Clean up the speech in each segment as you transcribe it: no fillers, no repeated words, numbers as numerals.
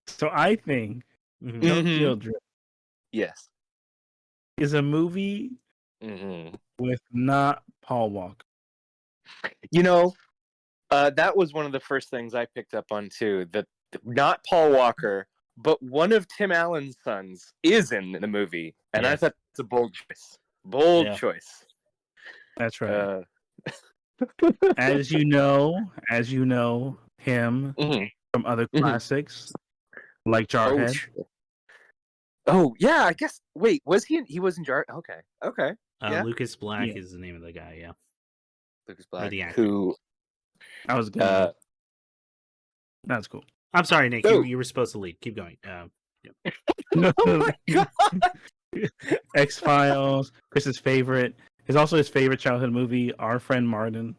So I think Mhm. Tokyo Drift Yes. is a movie with not Paul Walker. You know, that was one of the first things I picked up on too. That not Paul Walker, but one of Tim Allen's sons is in the movie, and I Yes. thought it's a bold choice. Bold Yeah. choice. That's right. As you know him from other classics like Jarhead. Oh yeah, I guess. Wait, was he? He was in Jar. Okay. Yeah. Lucas Black Yeah. is the name of the guy. Yeah. Lucas Black, the actor. who I was gonna. That's cool. I'm sorry, Nick. You were supposed to lead. Keep going. Oh my god! X-Files, Chris's favorite. It's also his favorite childhood movie, Our Friend Martin.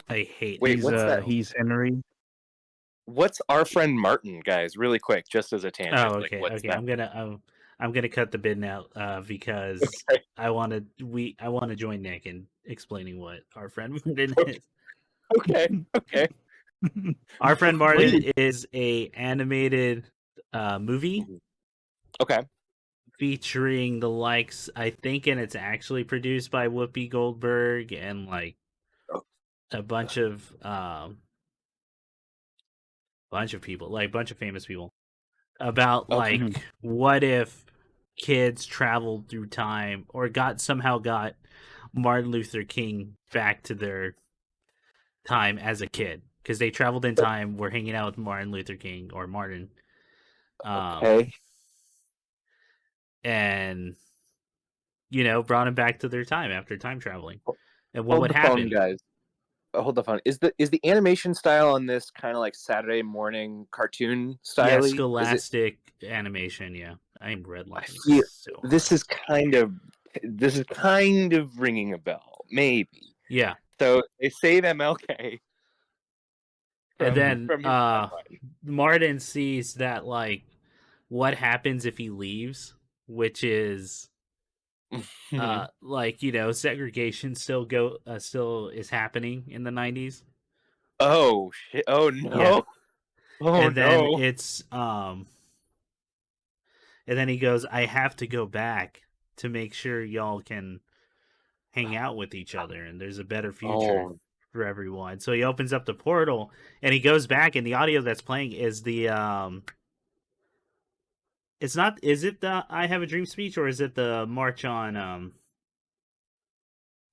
I hate. Wait, what's that? He's Henry. What's Our Friend Martin, guys? Really quick, just as a tangent. Oh, okay. Like, Okay. I'm gonna cut the bit now because I want to join Nick in explaining what Our Friend Martin is. Okay. Our Friend Martin is a animated movie. Okay. Featuring the likes, I think, and it's actually produced by Whoopi Goldberg and like a bunch of people, like a bunch of famous people, about like what if kids traveled through time or somehow got Martin Luther King back to their time as a kid because they traveled in time, were hanging out with Martin Luther King or Martin, and brought him back to their time after time traveling, and what would happen, guys? Hold the phone. Is the animation style on this kind of like Saturday morning cartoon style? Yeah, scholastic animation. Yeah, I'm redlining. This is kind of ringing a bell. Maybe. Yeah. So they save MLK. And then Martin sees that like what happens if he leaves, which is like segregation still is happening in the 90s. Oh shit! Oh no! Yeah. Oh and then no! It's and then he goes, I have to go back to make sure y'all can hang out with each other and there's a better future for everyone. So he opens up the portal and he goes back, and the audio that's playing is the it's not, is it the I Have a Dream speech, or is it the March on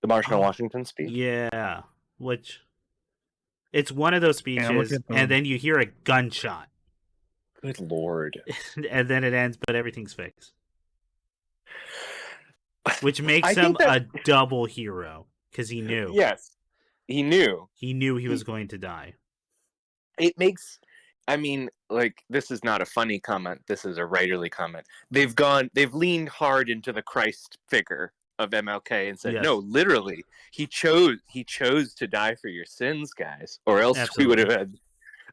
the March on Washington speech? Yeah, which it's one of those speeches, and then you hear a gunshot. Good lord. And then it ends, but everything's fixed. Which makes him a double hero, because he knew. Yes, he knew. He knew he was going to die. It makes, I mean, like, this is not a funny comment. This is a writerly comment. They've leaned hard into the Christ figure of MLK and said, no, literally, he chose to die for your sins, guys, or else we would have had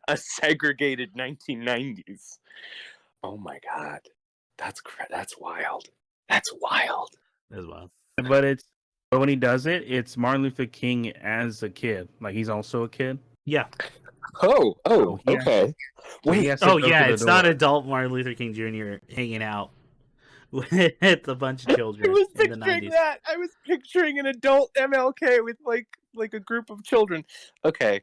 a segregated 1990s. Oh my god, that's wild. That's wild. As well. But when he does it, it's Martin Luther King as a kid. Like, he's also a kid. Yeah. Okay. Wait. It's not adult Martin Luther King Jr. hanging out with a bunch of children. I was in the picturing 90s. that. I was picturing an adult MLK with like a group of children. Okay.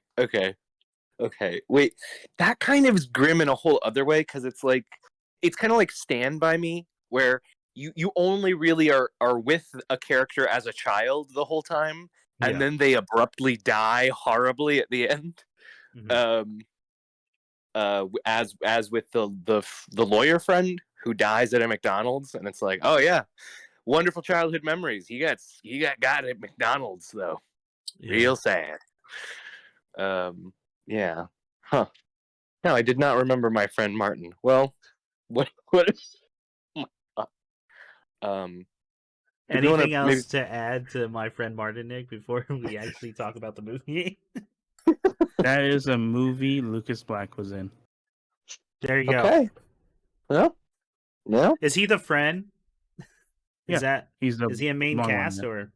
Wait, that kind of is grim in a whole other way, because it's kind of like Stand By Me, where you only really are with a character as a child the whole time, and then they abruptly die horribly at the end. Mm-hmm. As with the lawyer friend who dies at a McDonald's, and it's like, oh yeah, wonderful childhood memories. He got at McDonald's though. Real sad. Yeah. Huh. No, I did not remember My Friend Martin. Well, what anything else to add to My Friend Martin, Nick, before we actually talk about the movie? That is a movie Lucas Black was in. There you go. Okay. Well, no. Is he the friend? Is is he a main cast one, or?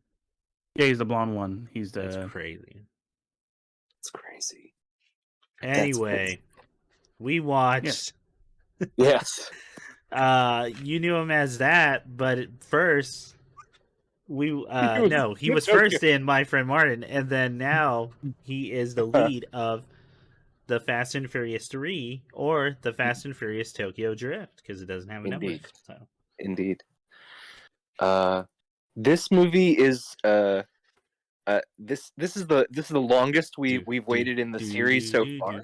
Yeah, he's the blonde one. That's crazy. It's crazy. Anyway, We watched. Yes. You knew him as that, but at first he was first in My Friend Martin, and then now he is the lead of the Fast and Furious 3 or the Fast and Furious Tokyo Drift because it doesn't have a number. Indeed. So. Indeed. This movie is this is the longest we've waited in the series so far.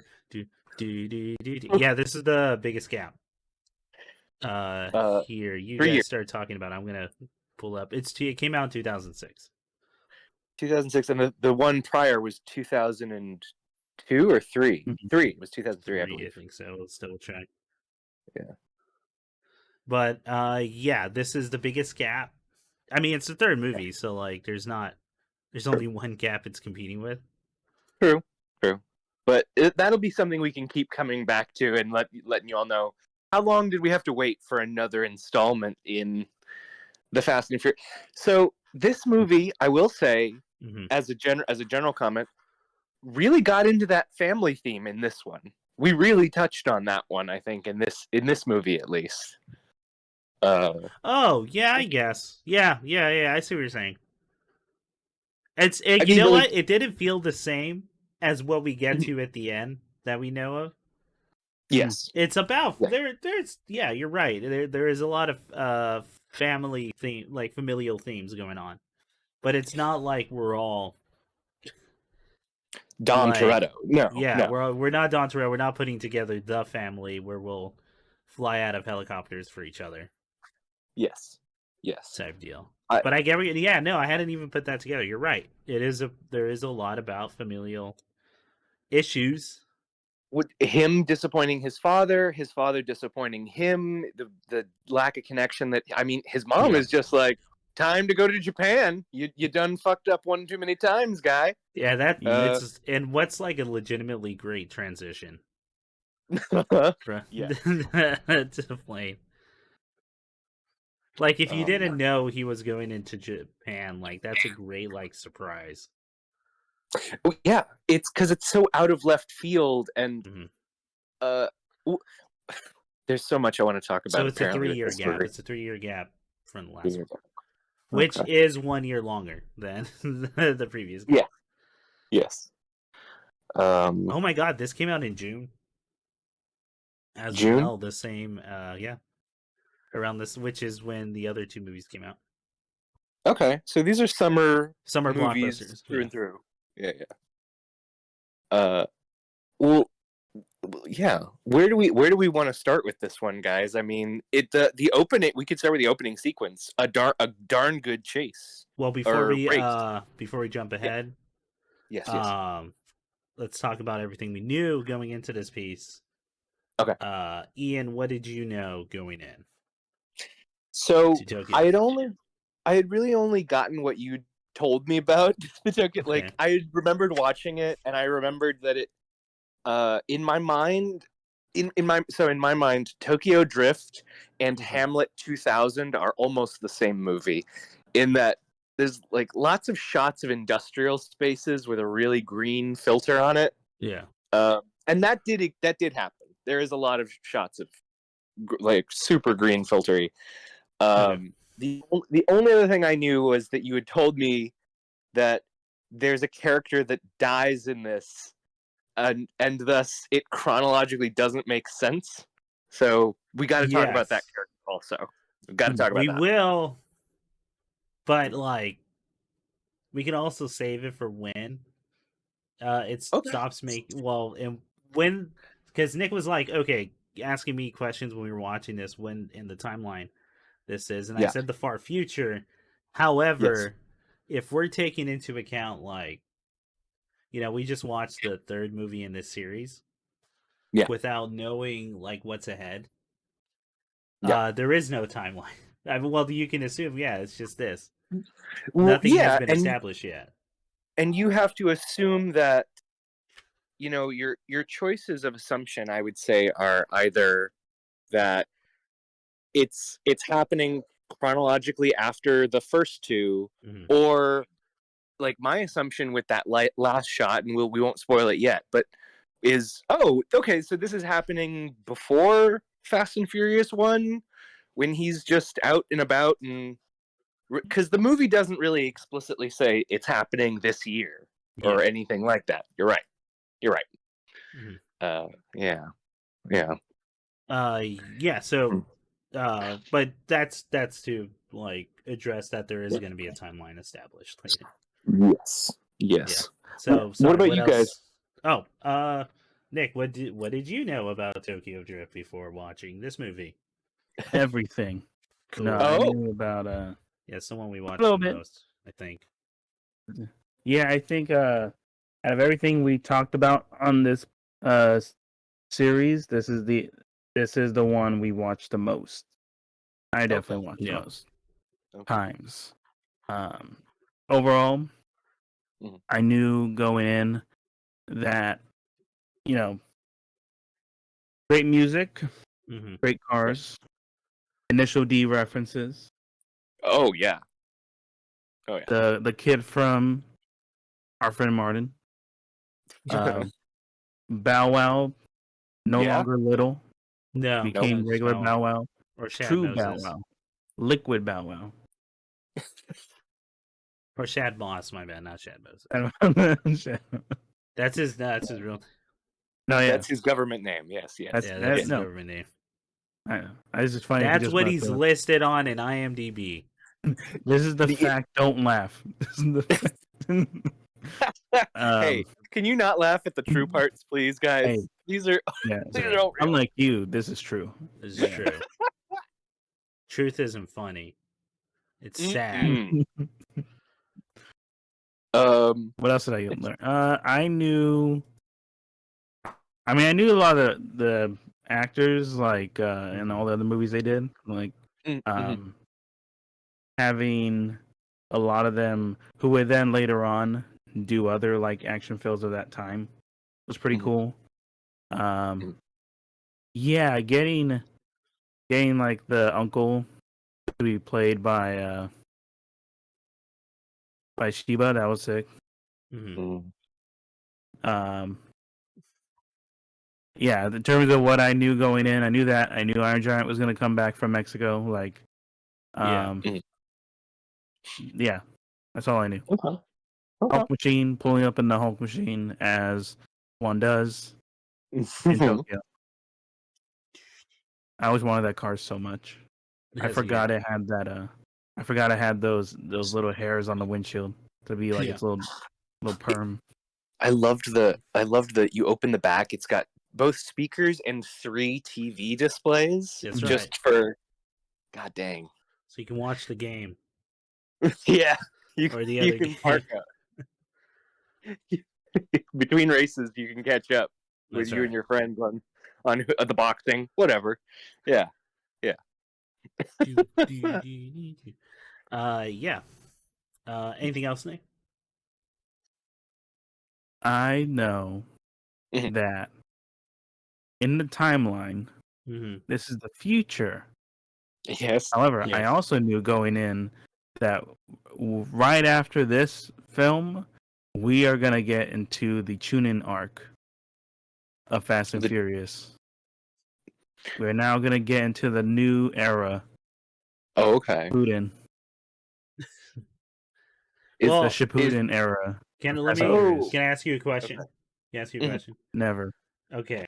Yeah, this is the biggest gap. Here you guys start talking about it. I'm gonna pull up. It came out in 2006. 2006, and the one prior was 2002 or 3. 3 it was 2003, I believe. I think so. Let's double check. Yeah. But yeah, this is the biggest gap. I mean, it's the third movie, so like, there's only one gap it's competing with. True. But that'll be something we can keep coming back to and letting you all know. How long did we have to wait for another installment in the Fast and Furious? So this movie, I will say, as a general comment, really got into that family theme in this one. We really touched on that one, I think, in this movie at least. Oh yeah, I guess. Yeah. I see what you're saying. You know what? It didn't feel the same as what we get to at the end that we know of. Yes, it's about there's you're right. There is a lot of family theme, like familial themes going on, but it's not like we're all Dom Toretto. No, we're not Dom Toretto. We're not putting together the family where we'll fly out of helicopters for each other. Yes, type deal. But I get I hadn't even put that together. You're right. There is a lot about familial issues. With him disappointing his father disappointing him, the lack of connection that his mom is just like, time to go to Japan. You done fucked up one too many times, guy. Yeah, and what's like a legitimately great transition. To plane. Like, if you didn't know he was going into Japan, like, that's a great, like, surprise. Yeah, it's because it's so out of left field, and there's so much I want to talk about. So it's a 3-year gap. It's a 3-year gap from the last one, which is 1 year longer than the previous game. Yeah. Yes. Oh my god, this came out in June. As June? Well, the same. Around this, which is when the other 2 movies came out. Okay, so these are summer movies blockbusters through and through. Yeah. Well, yeah. Where do we want to start with this one, guys? I mean, the opening. We could start with the opening sequence. A darn good chase. Well, before we jump ahead, yes. Let's talk about everything we knew going into this piece. Okay. Ian, what did you know going in? So I had really only gotten what you told me about the Tokyo. Okay. Like, I remembered watching it, and I remembered that it, in my mind, Tokyo Drift and Hamlet 2000 are almost the same movie, in that there's like lots of shots of industrial spaces with a really green filter on it. Yeah. And that did happen. There is a lot of shots of like super green filtery. The only other thing I knew was that you had told me that there's a character that dies in this, and thus it chronologically doesn't make sense. So we got to talk about that character also. We've got to talk about that. We will, but like, we can also save it for when it stops making. Well, and when, because Nick was like, okay, asking me questions when we were watching this, when in the timeline this is, and I said the far future. However, if we're taking into account, like, we just watched the 3rd movie in this series without knowing like what's ahead. There is no timeline. I mean, well, you can assume it's just this. Nothing has been established yet, and you have to assume that your choices of assumption, I would say, are either that it's happening chronologically after the first 2, or like my assumption with that last shot, and we won't spoil it yet, but okay, so this is happening before Fast and Furious 1, when he's just out and about, and because the movie doesn't really explicitly say it's happening this year or anything like that. You're right. Mm-hmm. Yeah. So but that's to like address that there is going to be a timeline established later. Yes. So What sorry, about what you else? guys? Oh, Nick, what did you know about Tokyo Drift before watching this movie? Everything. Cool. No, I knew about Yeah, someone we watched little the bit. most, I think. Yeah, I think out of everything we talked about on this series, this is the one we watched the most. I definitely watched the most times. Overall, I knew going in that, you know, great music, great cars, Initial D references. Oh yeah. The kid from our friend Martin. Bow Wow, no longer little. No, became regular Bow Wow. Or Shad True Moses. Bow Wow. Liquid Bow Wow. Or Shad Moss, my bad, not Shad Moses. That's his real. No, yeah, that's his government name. Yes. That's his government name. I was just funny. That's what he's listed on in IMDb. This is the fact. Don't laugh. This is the fact. Hey, can you not laugh at the true parts, please, guys? Hey, these are all real. Unlike you, this is true. This is true. Truth isn't funny. It's sad. What else did I learn? I knew a lot of the actors, like in all the other movies they did, like having a lot of them who would then later on do other like action films of that time was pretty cool. Yeah, getting like the uncle to be played by Shiba, that was sick. Yeah, in terms of what I knew going in, I knew Iron Giant was going to come back from Mexico. Like, yeah, that's all I knew. Okay. Hulk machine, pulling up in the Hulk machine as one does in Tokyo. I always wanted that car so much. I forgot it had that. I forgot I had those little hairs on the windshield to be like its little perm. I loved that you open the back. It's got both speakers and 3 TV displays. That's just right. for, god dang. So you can watch the game. Yeah, or the other can park up. Between races, you can catch up with you and your friends on the boxing, whatever. Yeah. Anything else, Nick? I know that in the timeline, this is the future. Yes. However, I also knew going in that right after this film, we are going to get into the tune-in arc of Fast and Furious. We're now going to get into the new era. Oh, okay. Shippuden. It's the Shippuden era. Can I ask you a question? Okay. Can I ask you a question? Never. Okay.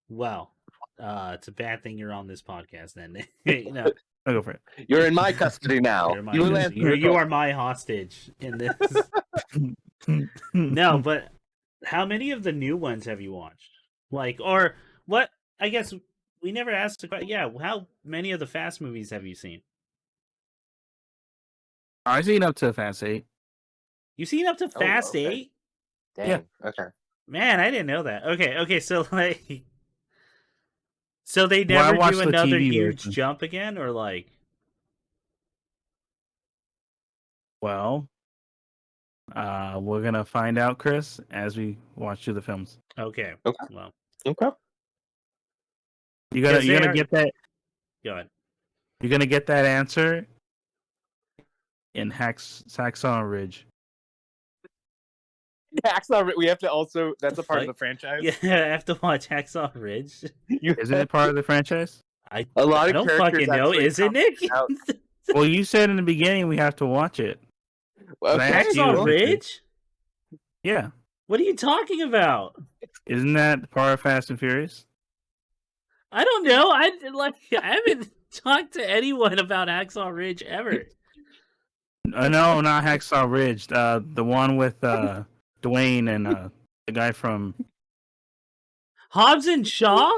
Well, it's a bad thing you're on this podcast then. No. I'll go for it. You're in my custody now. You are my hostage in this. No, but how many of the new ones have you watched? Like, or what? I guess we never asked the question. Yeah, how many of the Fast movies have you seen? I've seen up to Fast 8. You've seen up to Fast 8? Dang. Yeah. Okay. Man, I didn't know that. Okay, so like, so they never do another huge jump again, or like? Well, we're gonna find out, Chris, as we watch through the films. Okay. Well. Okay. You're gonna get that. Go ahead. You're gonna get that answer in Hacksaw Ridge. Hacksaw. We have to also. That's a part of the Fuck. franchise. Yeah, I have to watch Hacksaw Ridge. Isn't it part of the franchise? A lot of I don't characters fucking know. actually Is it, come Nick? out. Well, you said in the beginning we have to watch it. Okay. I asked you Hacksaw if you could. Ridge? Yeah. What are you talking about? Isn't that part of Fast and Furious? I don't know. I haven't talked to anyone about Hacksaw Ridge ever. No, not Hacksaw Ridge. The one with Dwayne and the guy from. Hobbs and Shaw?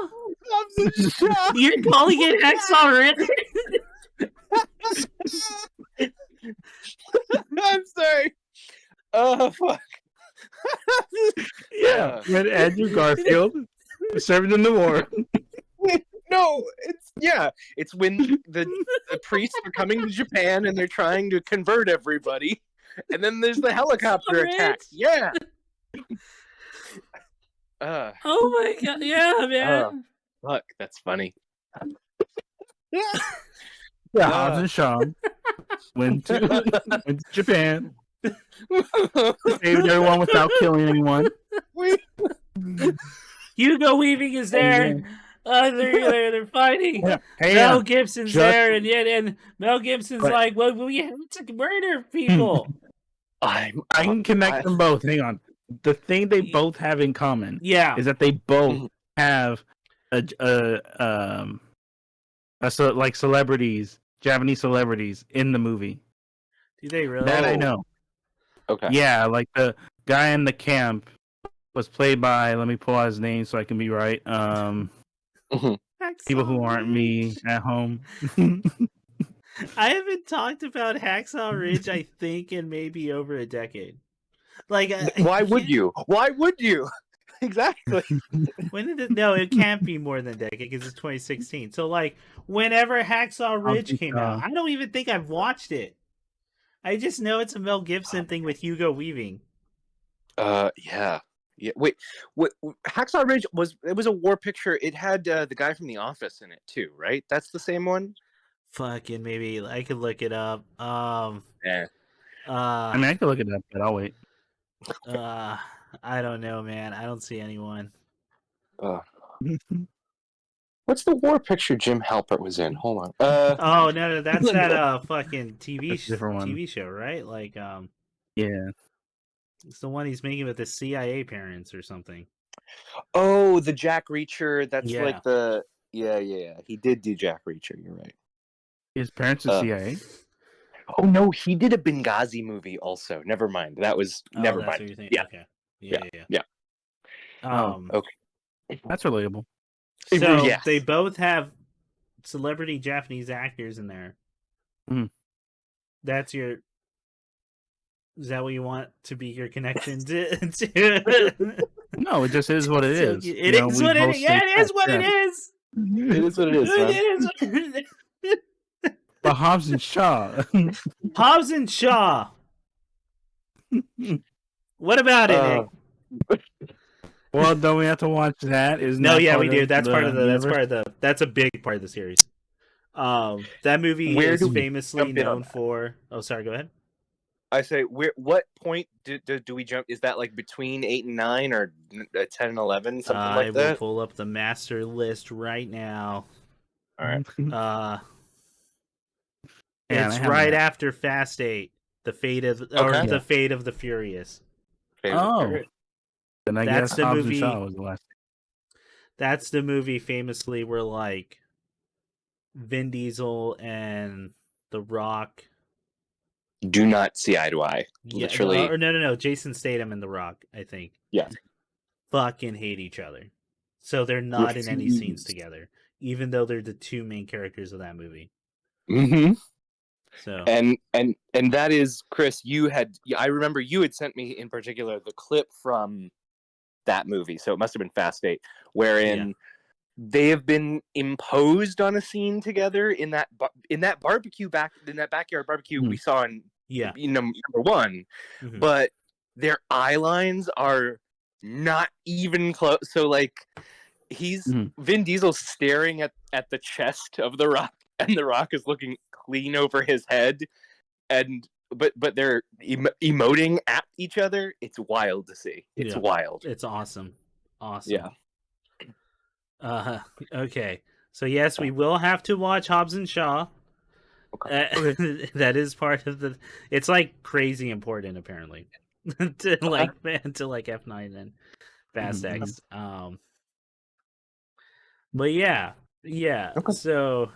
You're calling it Hacksaw Ridge? I'm sorry. Oh fuck. Yeah, with Andrew Garfield served in the war. No, it's when the priests are coming to Japan and they're trying to convert everybody, and then there's the helicopter attack. Yeah. Oh my god! Yeah, man. Fuck, that's funny. Yeah, Hobbs and Shaw went to Japan, saved everyone without killing anyone. Hugo Weaving is there. They're fighting. Yeah. Hey, Mel Gibson's there, and Mel Gibson's like, "Well, we have to murder people." I can connect them both. Hang on. The thing they both have in common, is that they both have like celebrities, Japanese celebrities in the movie. Do they really? That I know. Okay. Yeah, like the guy in the camp was played by. Let me pull out his name so I can be right. People who aren't me at home. I haven't talked about Hacksaw Ridge, I think, in maybe over a decade. Like, why would you? Why would you? Exactly. When did it? No, it can't be more than a decade because it's 2016. So, like, whenever Hacksaw Ridge came out, I don't even think I've watched it. I just know it's a Mel Gibson thing with Hugo Weaving. Yeah. Wait, what? Hacksaw Ridge was a war picture. It had the guy from The Office in it too, right? That's the same one. Fucking maybe I could look it up. Yeah. I mean, I could look it up, but I'll wait. I don't know, man. I don't see anyone. What's the war picture Jim Halpert was in? Hold on. Oh no, that's that fucking TV show, right? Like yeah, it's the one he's making with the CIA parents or something. Oh, the Jack Reacher. That's Yeah. like the yeah. He did do Jack Reacher. You're right. His parents are CIA. Oh no, he did a Benghazi movie also. Never mind. That was never that's mind. what you're thinking. Yeah. Okay. Yeah. Okay. That's relatable. So Yes. they both have celebrity Japanese actors in there. Mhm. That's your. Is that what you want to be your connection to? No, it just is what it is. It is what it is. Yeah, it is what it is. It is what it is. Man. It is. But Hobbs and Shaw. Hobbs and Shaw. What about it, Nick? Well, don't we have to watch that? Isn't No, that yeah, part we do. of That's the part of the. That's universe? part of the. That's a big part of the series. That movie Where is do we famously jump in on known that? for. Oh, sorry. Go ahead. I say, what point do we jump? Is that like between 8 and 9 or 10 and 11, something like I that? will pull up the master list right now. All right. Man, It's I haven't right had- after Fast 8, the fate of Okay. the fate of the Furious. Oh, then I That's guess the Hobbs movie- and Shaw was the last. That's the movie famously where like Vin Diesel and The Rock. Do not see eye to eye. Yeah, Literally. or no, Jason Statham and The Rock, I think. Yeah. Fucking hate each other. So they're not in any scenes Refused. together, even though they're the two main characters of that movie. Mm-hmm. So And that is, Chris, I remember you had sent me in particular the clip from that movie, so it must have been Fast 8, wherein they have been imposed on a scene together in that backyard barbecue we saw in number 1, Mhm. but their eye lines are not even close. So like Vin Diesel staring at the chest of The Rock, and The Rock is looking clean over his head, and but they're emoting at each other. It's wild to see. It's wild. It's awesome. Yeah. Okay. So yes, we will have to watch Hobbs and Shaw. Okay. That is part of the. It's like crazy important, apparently, to like F9 and Fast X. But yeah. Okay. So,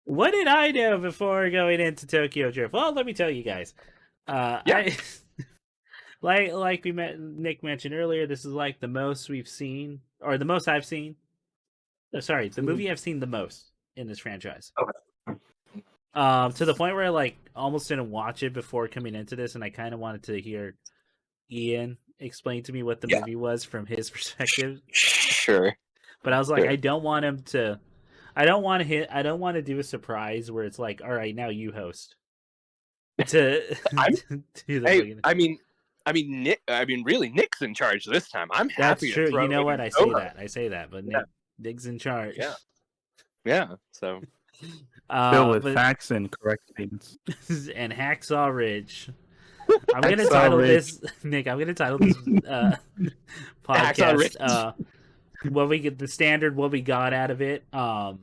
what did I know before going into Tokyo Drift? Well, let me tell you guys. I like Nick mentioned earlier. This is like the most we've seen, or the most I've seen. Sorry, the movie I've seen the most in this franchise. Okay. To the point where I like almost didn't watch it before coming into this, and I kind of wanted to hear Ian explain to me what the movie was from his perspective. Sure. But I was like, I don't want him to. I don't want to do a surprise where it's like, all right, now you host. I mean, Nick. I mean, really, Nick's in charge this time. I'm happy. That's true. To you know what? I say that, but Yeah. Nick's in charge. Yeah. So. Fill with facts and correct statements. And Hacksaw Ridge. I'm gonna title this, Nick. I'm gonna title this podcast. What we get, the standard, what we got out of it. Tokyo,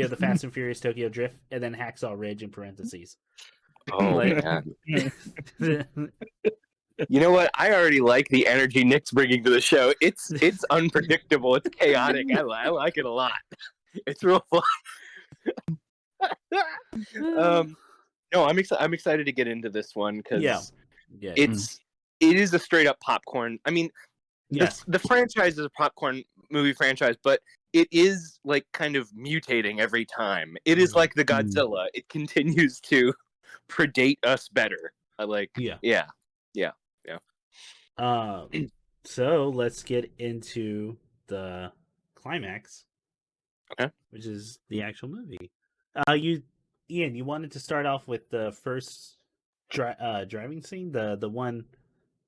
the Fast and Furious Tokyo Drift, and then Hacksaw Ridge in parentheses. Oh man. You know what? I already like the energy Nick's bringing to the show. It's unpredictable. It's chaotic. I like it a lot. It's real fun. No, I'm excited to get into this one because it is a straight up popcorn. I mean, the franchise is a popcorn movie franchise, but it is like kind of mutating every time. It is like the Godzilla. It continues to predate us better. Yeah. So let's get into the climax. Okay. Which is the actual movie. Ian, you wanted to start off with the first driving scene, the one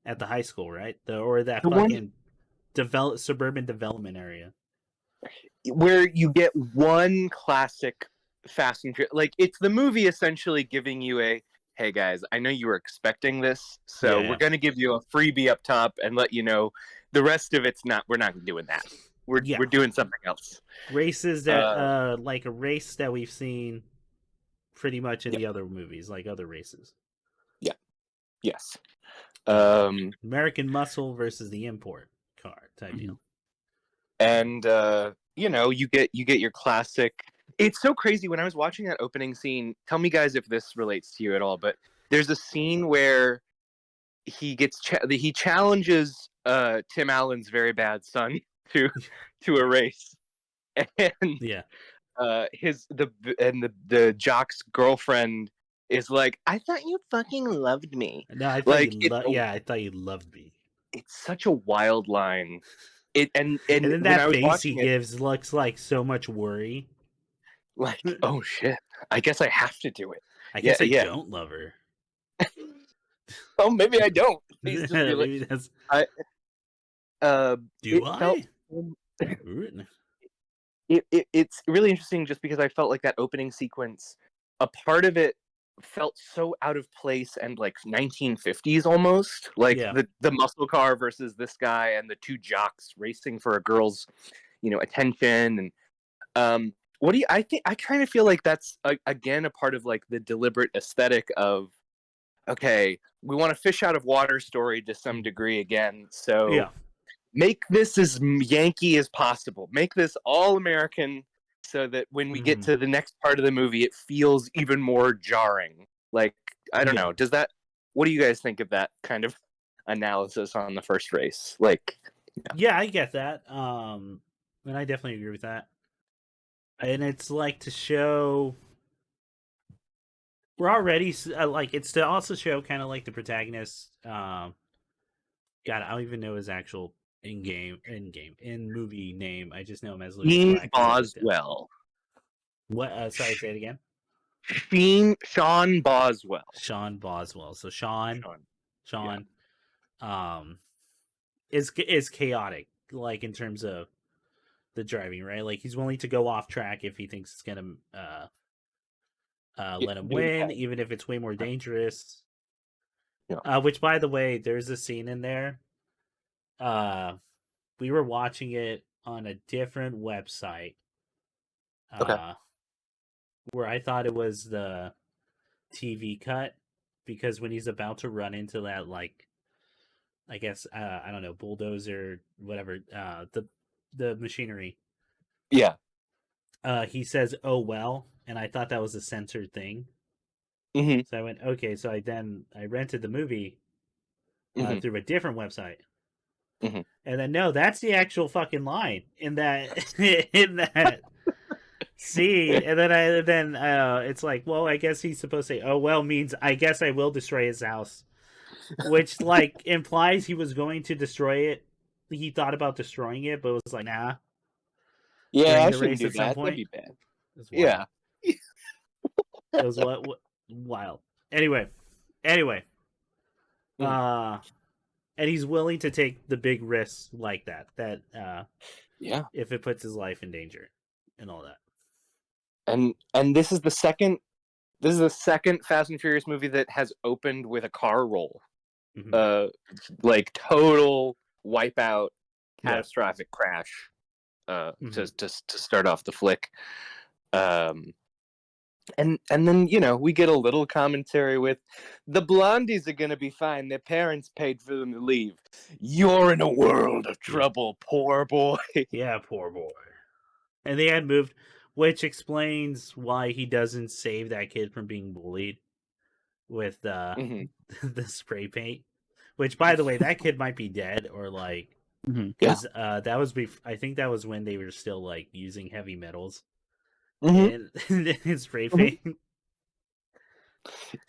at the high school, right? Suburban development area, where you get one classic Fast and Furious. Like, it's the movie essentially giving you a, hey guys, I know you were expecting this, so we're gonna give you a freebie up top and let you know the rest of it's not. We're not doing that. We're doing something else. Races that like a race that we've seen pretty much in the other movies, like other races. Yeah. Yes. American Muscle versus the import car type deal. And you get your classic. It's so crazy when I was watching that opening scene. Tell me, guys, if this relates to you at all. But there's a scene where he challenges Tim Allen's very bad son to a race, and the jock's girlfriend is like, I thought you fucking loved me. No, I thought I thought you loved me. It's such a wild line. And then that face he gives looks like so much worry. Like, oh shit, I guess I have to do it. I guess I don't love her. Oh, maybe I don't. He's just maybe that's... It's really interesting just because I felt like that opening sequence, a part of it felt so out of place and like 1950s almost, like the muscle car versus this guy and the two jocks racing for a girl's attention. And I kind of feel like that's again a part of like the deliberate aesthetic of, okay, we want to fish out of water story to some degree again, so make this as Yankee as possible, make this all American, so that when we get to the next part of the movie, it feels even more jarring. Like, I don't know. What do you guys think of that kind of analysis on the first race? Like, I get that. And I definitely agree with that. And it's like to show we're already like, it's to also show kind of like the protagonist. God, I don't even know his actual in movie name. I just know him as Sean Boswell. What? Sorry, say it again. Sean Boswell. Sean Boswell. So Sean. Is chaotic, like in terms of the driving, right? Like he's willing to go off track if he thinks it's gonna let him win, even if it's way more dangerous. Yeah. Which, by the way, there's a scene in there. We were watching it on a different website. Okay. Where I thought it was the TV cut, because when he's about to run into that, like, I guess I don't know, bulldozer, whatever, the machinery. Yeah. He says, "Oh well," and I thought that was a censored thing. Mm-hmm. So I went, okay. So I rented the movie Mm-hmm. through a different website, Mm-hmm. and then no, that's the actual fucking line in that in that scene. And then it's like, well, I guess he's supposed to say, "Oh well," means I guess I will destroy his house, which like implies he was going to destroy it. He thought about destroying it, but was like, nah. Yeah, During I the shouldn't race do at some that. point, That'd be bad. it was wild. Yeah. It was what wild. Anyway, Mm. and he's willing to take the big risks like that. Yeah. If it puts his life in danger and all that. And this is the second Fast and Furious movie that has opened with a car roll. Mm-hmm. Like total wipeout, catastrophic Yeah. crash. Mm-hmm. To start off the flick. And then, you know, we get a little commentary with, the blondies are going to be fine. Their parents paid for them to leave. You're in a world of trouble, poor boy. Yeah, poor boy. And they had moved, which explains why he doesn't save that kid from being bullied with Mm-hmm. the spray paint. Which, by the way, that kid might be dead, or like, because that was I think that was when they were still like using heavy metals in spray paint.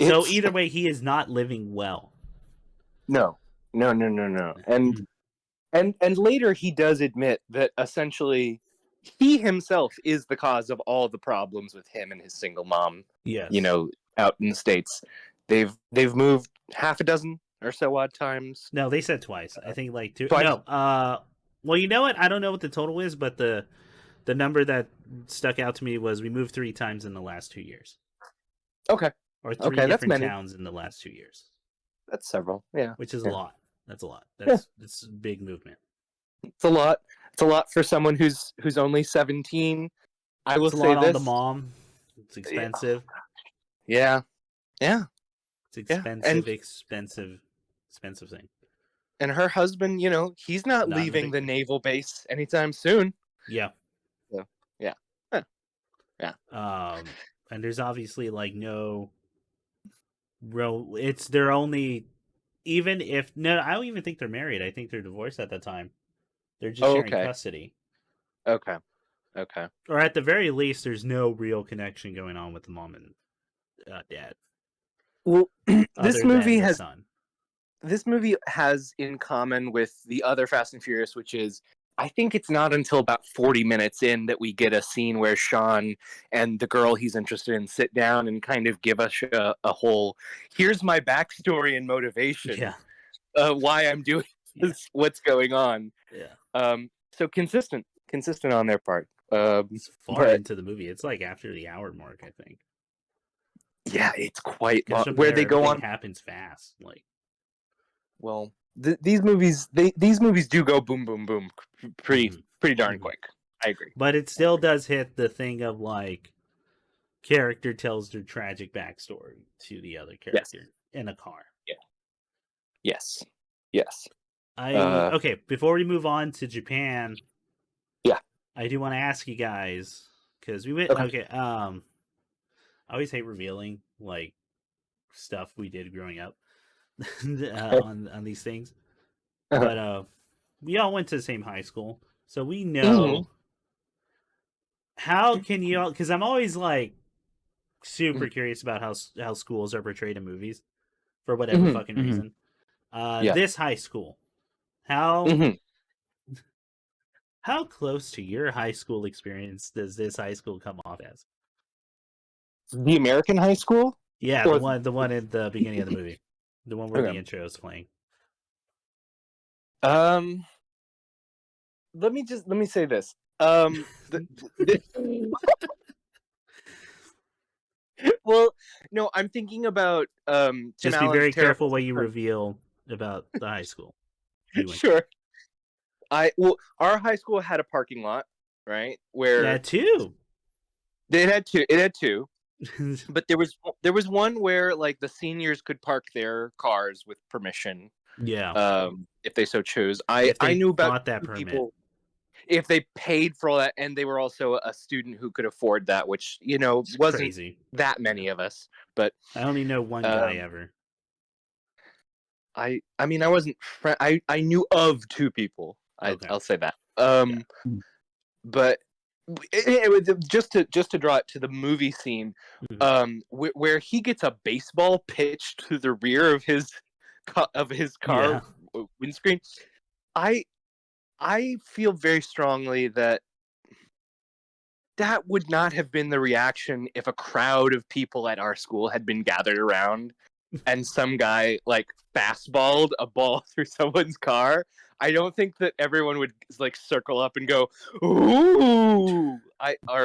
So either way, he is not living well. No. And later he does admit that essentially he himself is the cause of all the problems with him and his single mom. Yes. You know, out in the States. They've moved half a dozen or so odd times. No, they said twice. I think like two. Twice? No. Well, you know what? I don't know what the total is, but the number that stuck out to me was we moved 3 times in the last 2 years. Okay. Or 3 different towns in the last 2 years. That's several. Yeah. Which is a lot. That's a lot. That's a big movement. It's a lot. It's a lot for someone who's only 17. I will it's a say lot this. on the mom. It's expensive. Yeah. It's expensive, expensive thing. And her husband, you know, he's not leaving the naval base anytime soon. Yeah. So, yeah. And there's obviously like no it's their only, even if no, I don't even think they're married. I think they're divorced at the time. They're just sharing custody. Okay. Or at the very least, there's no real connection going on with the mom and dad. Well, this movie has in common with the other Fast and Furious, which is, I think it's not until about 40 minutes in that we get a scene where Sean and the girl he's interested in sit down and kind of give us a whole, here's my backstory and motivation. Why I'm doing this, what's going on. Yeah. So consistent on their part. It's far into the movie. It's like after the hour mark, I think. Yeah, it's quite long. Where they go on happens fast. Like, well, these movies do go boom boom boom pretty darn quick. I agree. But it still does hit the thing of like, character tells their tragic backstory to the other character in a car. Yeah. Yes. Okay, before we move on to Japan, I do want to ask you guys, because we went I always hate revealing like stuff we did growing up on these things. But we all went to the same high school, so we know how can you all, because I'm always like super curious about how schools are portrayed in movies for whatever fucking reason. This high school, how close to your high school experience does this high school come off as? The American high school? Yeah, the one at the beginning of the movie. The one where the intro is playing. Let me say this. Well, no, I'm thinking about Tim Just be Allen's very terrible. careful what you reveal about the high school you went to. Sure. Our high school had a parking lot, right? Where That too. it had two, but there was one where like the seniors could park their cars with permission, Yeah. if they so chose. If I they knew about bought that two permit. people if they paid for all that, and they were also a student who could afford that, which It's wasn't crazy. that many of us. But I only know one guy ever. I mean, I wasn't. I knew of two people. Okay. I'll say that. Yeah. But it was just to draw it to the movie scene, where he gets a baseball pitched to the rear of his car windscreen. I feel very strongly that would not have been the reaction if a crowd of people at our school had been gathered around and some guy like fastballed a ball through someone's car. I don't think that everyone would like circle up and go, "Ooh!"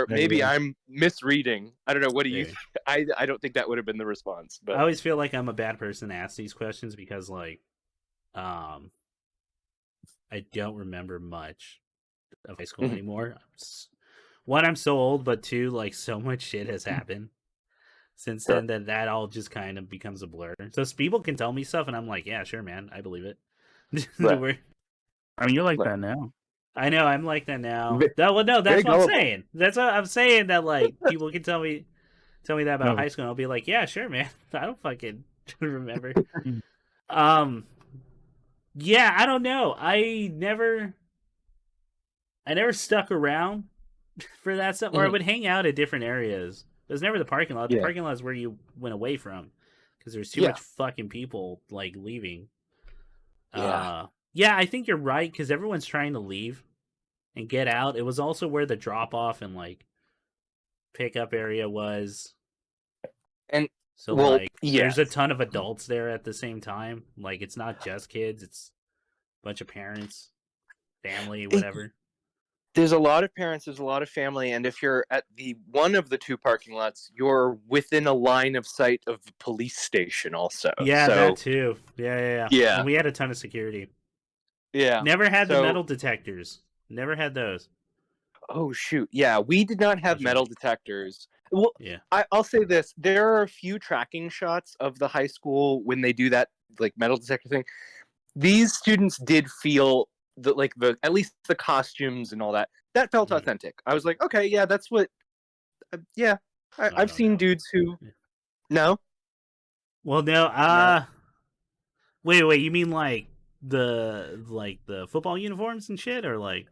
Maybe I'm misreading. I don't know. What do you? I don't think that would have been the response. But I always feel like I'm a bad person to ask these questions because, like, I don't remember much of high school anymore. One, I'm so old, but two, like, so much shit has happened since then that all just kind of becomes a blur. So people can tell me stuff, and I'm like, yeah, sure, man, I believe it. Right. I mean, you're like that now. I know, I'm like that now. That's what I'm saying. That's what I'm saying. That like people can tell me that about high school, and I'll be like, yeah, sure, man. I don't fucking remember. Yeah, I don't know. I never stuck around for that stuff, or I would hang out at different areas. It was never the parking lot. The parking lot is where you went away from because there's too much fucking people like leaving. Yeah, I think you're right because everyone's trying to leave and get out. It was also where the drop off and like pickup area was. And so there's a ton of adults there at the same time. Like it's not just kids, it's a bunch of parents, family, whatever. There's a lot of parents, there's a lot of family, and if you're at the one of the two parking lots, you're within a line of sight of the police station also. Yeah, so, that too. Yeah. And we had a ton of security. Yeah. Never had the metal detectors. Never had those. Oh shoot. Yeah, we did not have metal detectors. Well, yeah. I'll say this. There are a few tracking shots of the high school when they do that like metal detector thing. These students did feel the at least the costumes and all that felt authentic. I was like, okay, yeah, that's what I've seen dudes who no. Well, no. Wait, you mean like the football uniforms and shit, or like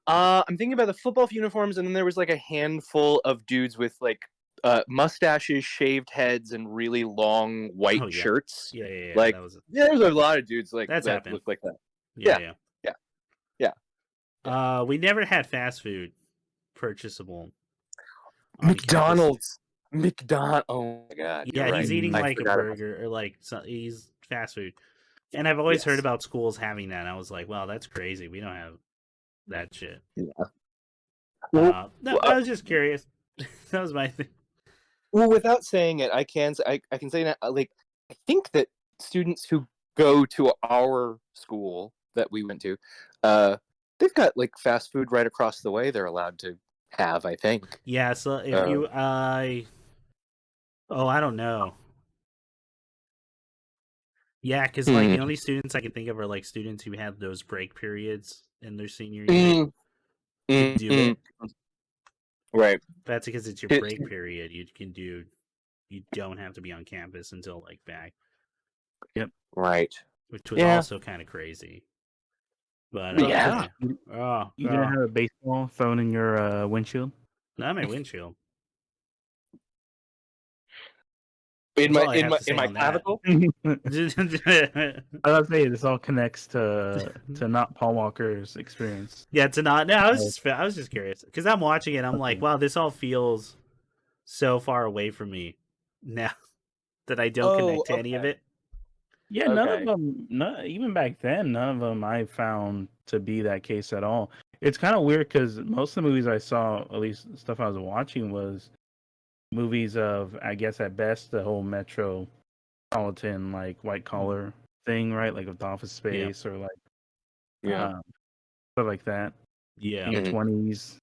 I'm thinking about the football uniforms, and then there was like a handful of dudes with like mustaches, shaved heads, and really long white shirts. Yeah. Like there's a lot of dudes like that look like that. Yeah. We never had fast food purchasable. McDonald's. Oh my god. Yeah, right. he's eating like a burger or like he's fast food. And I've always heard about schools having that. And I was like, wow, that's crazy. We don't have that shit. Yeah. I was just curious. That was my thing. Well, without saying it, I can say that like I think that students who go to our school that we went to, they've got like fast food right across the way they're allowed to have, I think. Yeah, so if I don't know. Yeah, because like the only students I can think of are like students who had those break periods in their senior year to do it. Right. That's because it's your break period. You don't have to be on campus until like back. Yep. Right. Which was also kind of crazy. But yeah. You didn't have a baseball thrown in your windshield? Not my windshield. In my clavicle. I was saying this all connects to not Paul Walker's experience. Yeah, to not. No, I was just curious because I'm watching it. I'm like, wow, this all feels so far away from me now that I don't connect to any of it. Yeah, none of them. Even back then, none of them I found to be that case at all. It's kind of weird because most of the movies I saw, at least stuff I was watching, was movies of, I guess at best, the whole metropolitan like white collar thing, right? Like with Office Space or like stuff like that. Yeah. In your 20s,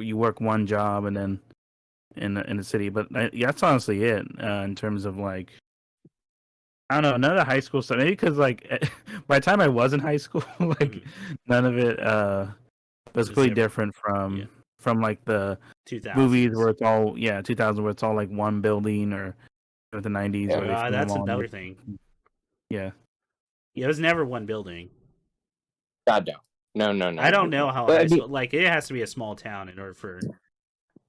you work one job and then in the city. But that's honestly it in terms of like, I don't know, none of the high school stuff. Maybe because like by the time I was in high school, like none of it was completely different from like the 2000s movies where it's all 2000 where it's all like one building, or the 90s where they film that's all another thing. Yeah, it was never one building. God no. I don't know how high school, like it has to be a small town in order for.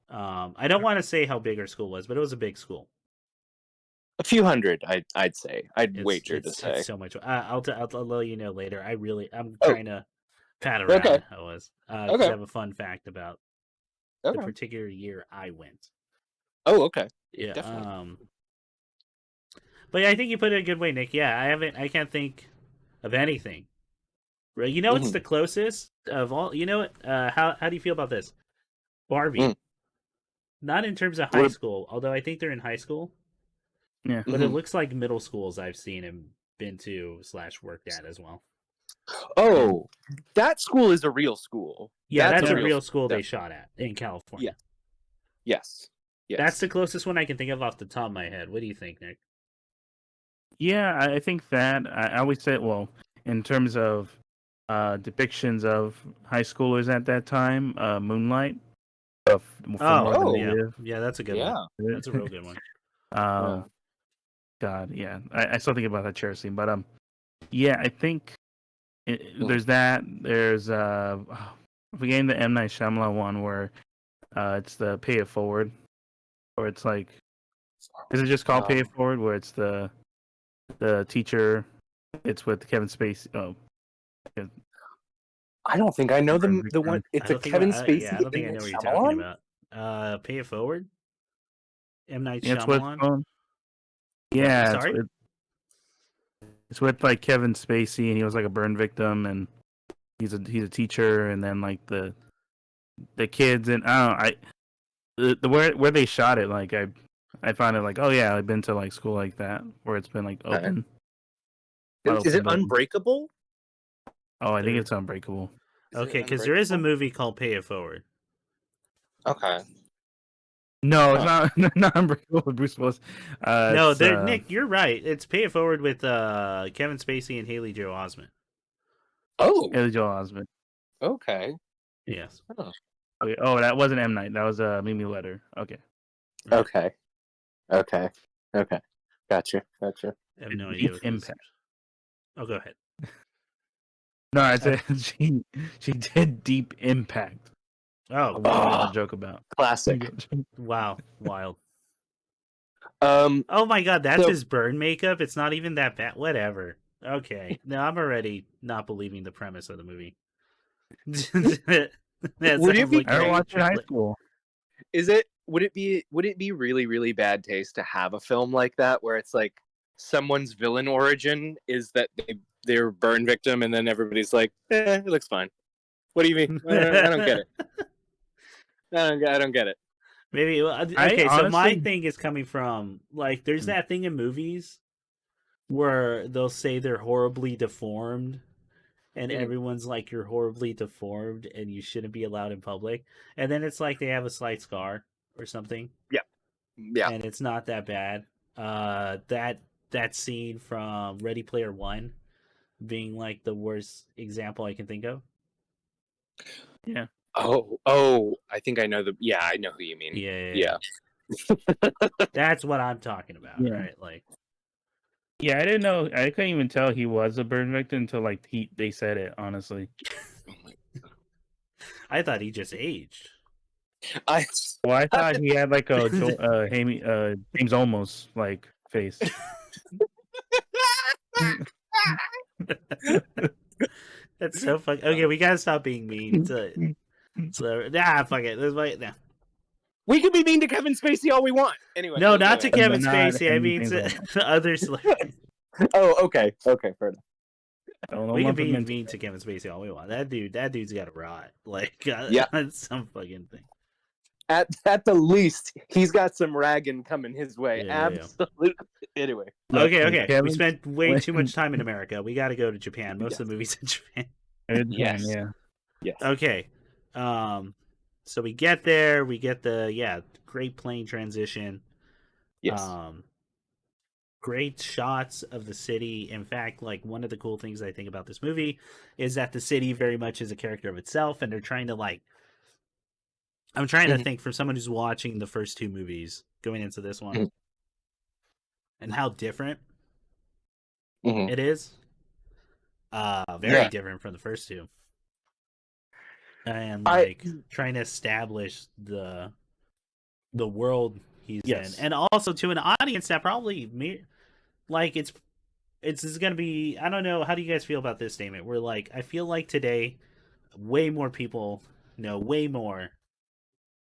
I don't want to say how big our school was, but it was a big school. A few hundred, I'd say. I'd wager to say. It's so much. I'll let you know later. I'm trying to pat around how it was. I have a fun fact about the particular year I went. Oh, okay. Yeah. Definitely. But yeah, I think you put it a good way, Nick. Yeah, I can't think of anything. You know, it's the closest of all. You know what? How do you feel about this? Barbie. Not in terms of high school, although I think they're in high school. Yeah. But it looks like middle schools I've seen and been to / worked at as well. Oh, that school is a real school. Yeah, that's a real school they shot at in California. Yeah. Yes. That's the closest one I can think of off the top of my head. What do you think, Nick? Yeah, I think that I always say, well, in terms of depictions of high schoolers at that time, Moonlight. Yeah, that's a good one. That's a real good one. God, yeah, I still think about that chair scene, but yeah, I think there's that. There's forgetting the M. Night Shyamalan one where it's the Pay It Forward, or it's like, is it just called Pay It Forward, where it's the teacher, it's with Kevin Spacey. Oh, yeah. I don't think I know the one. It's a Kevin Spacey. I don't think I know what you're talking about. Pay It Forward. M. Night Shyamalan. Yeah, sorry. It's with like Kevin Spacey, and he was like a burn victim, and he's a teacher, and then like the kids, and I don't know, where they shot it, like I found it like, oh yeah, I've been to like school like that where it's been like open. Is it Unbreakable? Oh, I think it's Unbreakable. Okay, because there is a movie called Pay It Forward. Okay. No, it's not Unbreakable with Bruce Willis. No, Nick, you're right. It's Pay It Forward with Kevin Spacey and Haley Joel Osment. Oh, Haley Joel Osment. Okay. Yes. Okay. Oh, that wasn't M. Night. That was Mimi Letter. Okay. Okay. Gotcha. I have no idea what impact. Oh, go ahead. No, I said she did Deep Impact. Oh, I'll joke about. Classic. Wow, wild. Oh my God, that's his burn makeup. It's not even that bad. Whatever. Okay, now I'm already not believing the premise of the movie. Would it be? I don't watch in high school. Would it be really, really bad taste to have a film like that where it's like someone's villain origin is that they're burn victim, and then everybody's like, it looks fine. What do you mean? I don't get it. I don't get it. Maybe. Okay, so my thing is coming from, like, there's that thing in movies where they'll say they're horribly deformed, and everyone's like, you're horribly deformed, and you shouldn't be allowed in public. And then it's like they have a slight scar or something. Yeah. And it's not that bad. That scene from Ready Player One being like the worst example I can think of. Yeah. Oh, I think I know I know who you mean. Yeah. That's what I'm talking about, right? Like, yeah, I didn't know. I couldn't even tell he was a burn victim until like they said it. Honestly, I thought he just aged. I thought he had like a James Olmos like face. That's so funny. Okay, we gotta stop being mean. Fuck it. Nah. We can be mean to Kevin Spacey all we want. Anyway. No, not to Kevin Spacey. I mean to other celebrities. Oh, okay. Okay, fair enough. We can be mean to Kevin Spacey all we want. That dude's got to rot. Like, yeah, that's some fucking thing. at the least, he's got some ragging coming his way. Yeah. Absolutely. Anyway. Okay. We Kevin, spent way too much time in America. We got to go to Japan. Most of the movies in Japan. Yes. Yeah. Yes. Okay. So we get there. We get the great plane transition. Yes. Great shots of the city. In fact, like one of the cool things I think about this movie is that the city very much is a character of itself, and they're trying to I'm trying to think for someone who's watching the first two movies going into this one and how different it is. Very different from the first two. And trying to establish the world he's in. And also to an audience that probably it's gonna be, I don't know, how do you guys feel about this statement? Where I feel like today way more people know way more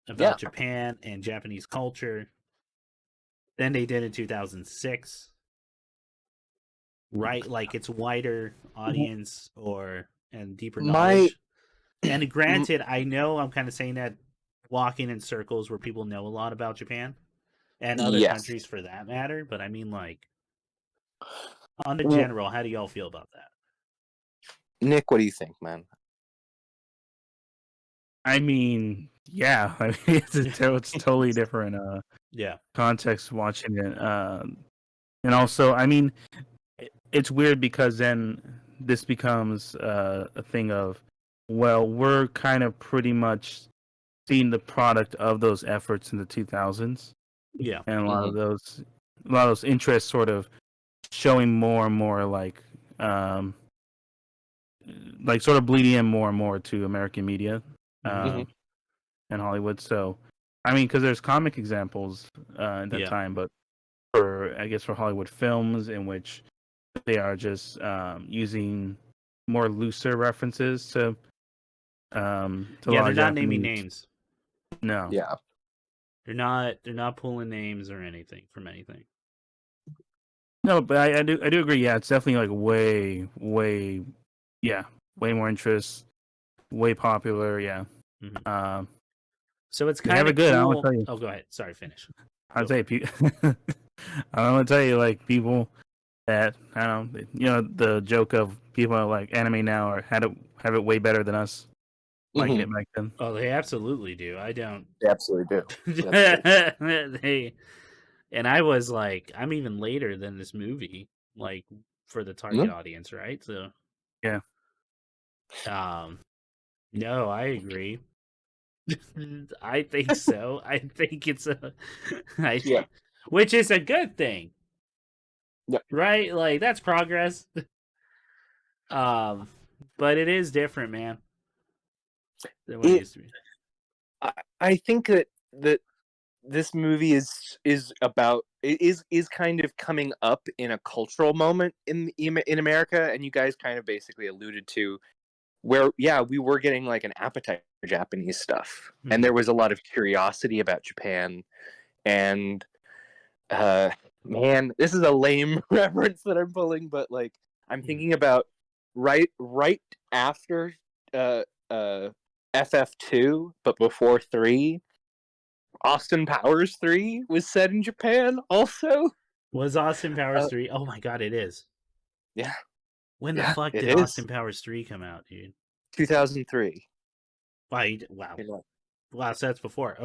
about Japan and Japanese culture than they did in 2006. Right? Like it's wider audience and deeper knowledge. And granted, I know I'm kind of saying that walking in circles where people know a lot about Japan and other countries for that matter, but I mean on the general, how do y'all feel about that? Nick, what do you think, man? I mean, yeah, I mean, it's totally different context watching it. And also, I mean, it's weird because then this becomes a thing of, well, we're kind of pretty much seeing the product of those efforts in the 2000s. Yeah. And a lot of those interests sort of showing more and more sort of bleeding in more and more to American media and Hollywood. So, I mean, because there's comic examples at that time, but for Hollywood films in which they are just using more looser references to they're not naming names. No. Yeah. They're not pulling names or anything from anything. No, but I do agree. Yeah, it's definitely way more interest, way popular. Yeah. Mm-hmm. So it's kind of good. cool. I want to tell you. Oh, go ahead. Sorry, finish. I'll tell you. I want to tell you, people that the joke of people like anime now or have it way better than us. Liking it back then. Oh, they absolutely do. I don't. They absolutely do. And I was I'm even later than this movie, for the target audience, right? So, yeah. No, I agree. I think so. I think it's which is a good thing. Yeah. Right? That's progress. But it is different, man. Than what it used to be. I think that this movie is kind of coming up in a cultural moment in America, and you guys kind of basically alluded to where we were getting an appetite for Japanese stuff, and there was a lot of curiosity about Japan, and man, this is a lame reference that I'm pulling, but I'm thinking about right after FF2, but before 3. Austin Powers 3 was set in Japan also. Was Austin Powers 3? Oh my god, it is. Yeah. When the fuck did Austin Powers 3 come out, dude? 2003. Wow. Wow, so that's before.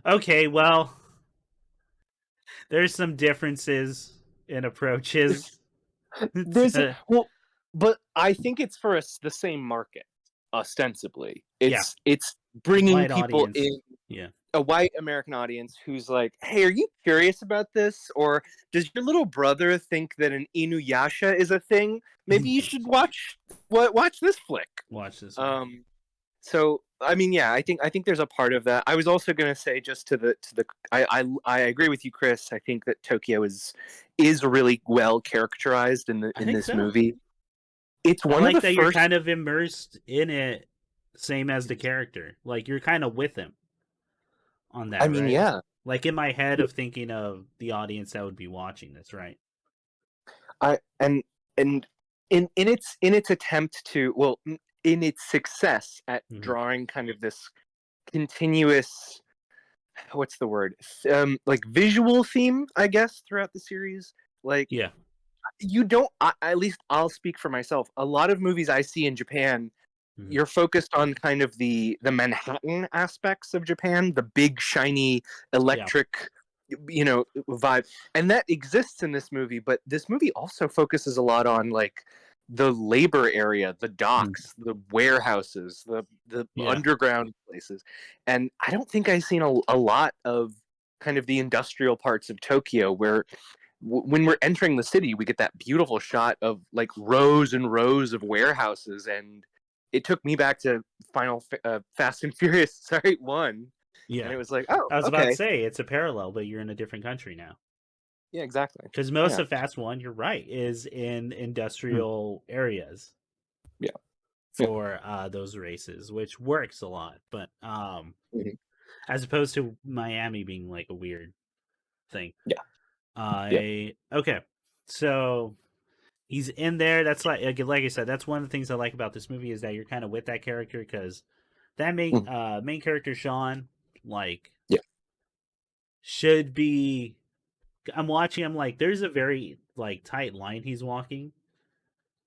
Okay, well, there's some differences in approaches. But I think it's for the same market, ostensibly. It's bringing white people audience. in, a white American audience who's like, hey, are you curious about this? Or does your little brother think that an Inuyasha is a thing? Maybe you should watch this flick. Watch this. So I mean, I think there's a part of that. I was also going to say, just to the I agree with you, Chris. I think that Tokyo is really well characterized in this movie. It's one of the that you're kind of immersed in it, same as the character. You're kind of with him on that. I mean, right? In my head of thinking of the audience that would be watching this, right? And in its attempt to, in its success at drawing kind of this continuous what's the word? Like visual theme, I guess, throughout the series. Like Yeah. you don't. At least I'll speak for myself. A lot of movies I see in Japan, you're focused on kind of the Manhattan aspects of Japan, the big shiny electric, vibe, and that exists in this movie. But this movie also focuses a lot on like the labor area, the docks, the warehouses, the underground places, and I don't think I've seen a lot of kind of the industrial parts of Tokyo where when we're entering the city, we get that beautiful shot of like rows and rows of warehouses, and it took me back to Fast and Furious, sorry, 1, and it was like, oh, I was about to okay, say it's a parallel, but you're in a different country now. yeah, exactly. Because most of Fast 1, you're right, is in industrial areas. Yeah. For those races, which works a lot, but as opposed to Miami being like a weird thing. Okay, so he's in there. That's like I said, that's one of the things I like about this movie is that you're kind of with that character because that main character Sean, like, should be. I'm watching. I'm like, there's a very like tight line he's walking,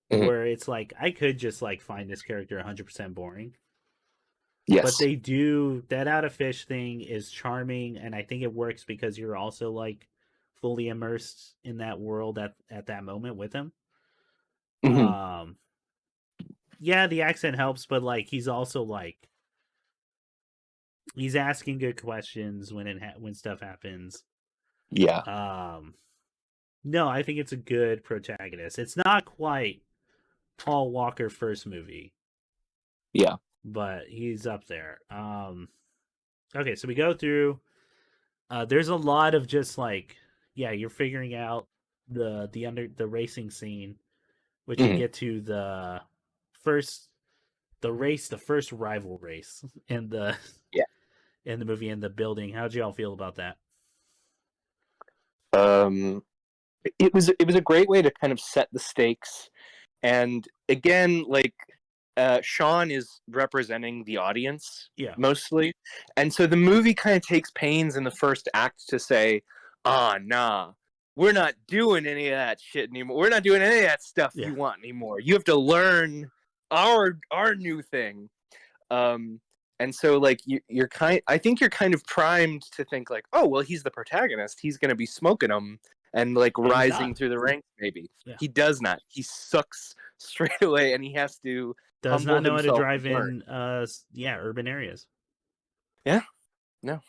where it's like I could just like find this character 100% boring. Yes. But they do that out of fish thing is charming, and I think it works because you're also like fully immersed in that world at that moment with him. Yeah, the accent helps, but like he's also like he's asking good questions when stuff happens. Yeah. No, I think it's a good protagonist. It's not quite Paul Walker first movie. Yeah. But he's up there. Okay, so we go through. There's a lot of just like, you're figuring out the racing scene, which we get to the first rival race in the in the movie in the building. How'd you all feel about that? It was a great way to kind of set the stakes, and again, like Sean is representing the audience mostly, and so the movie kind of takes pains in the first act to say, nah, we're not doing any of that shit anymore. We're not doing any of that stuff you want anymore. You have to learn our new thing. And so like I think you're kind of primed to think like, oh well, he's the protagonist. He's gonna be smoking them and like rising through the ranks. Maybe he does not. He sucks straight away, and he has to does not know how to drive in urban areas. No.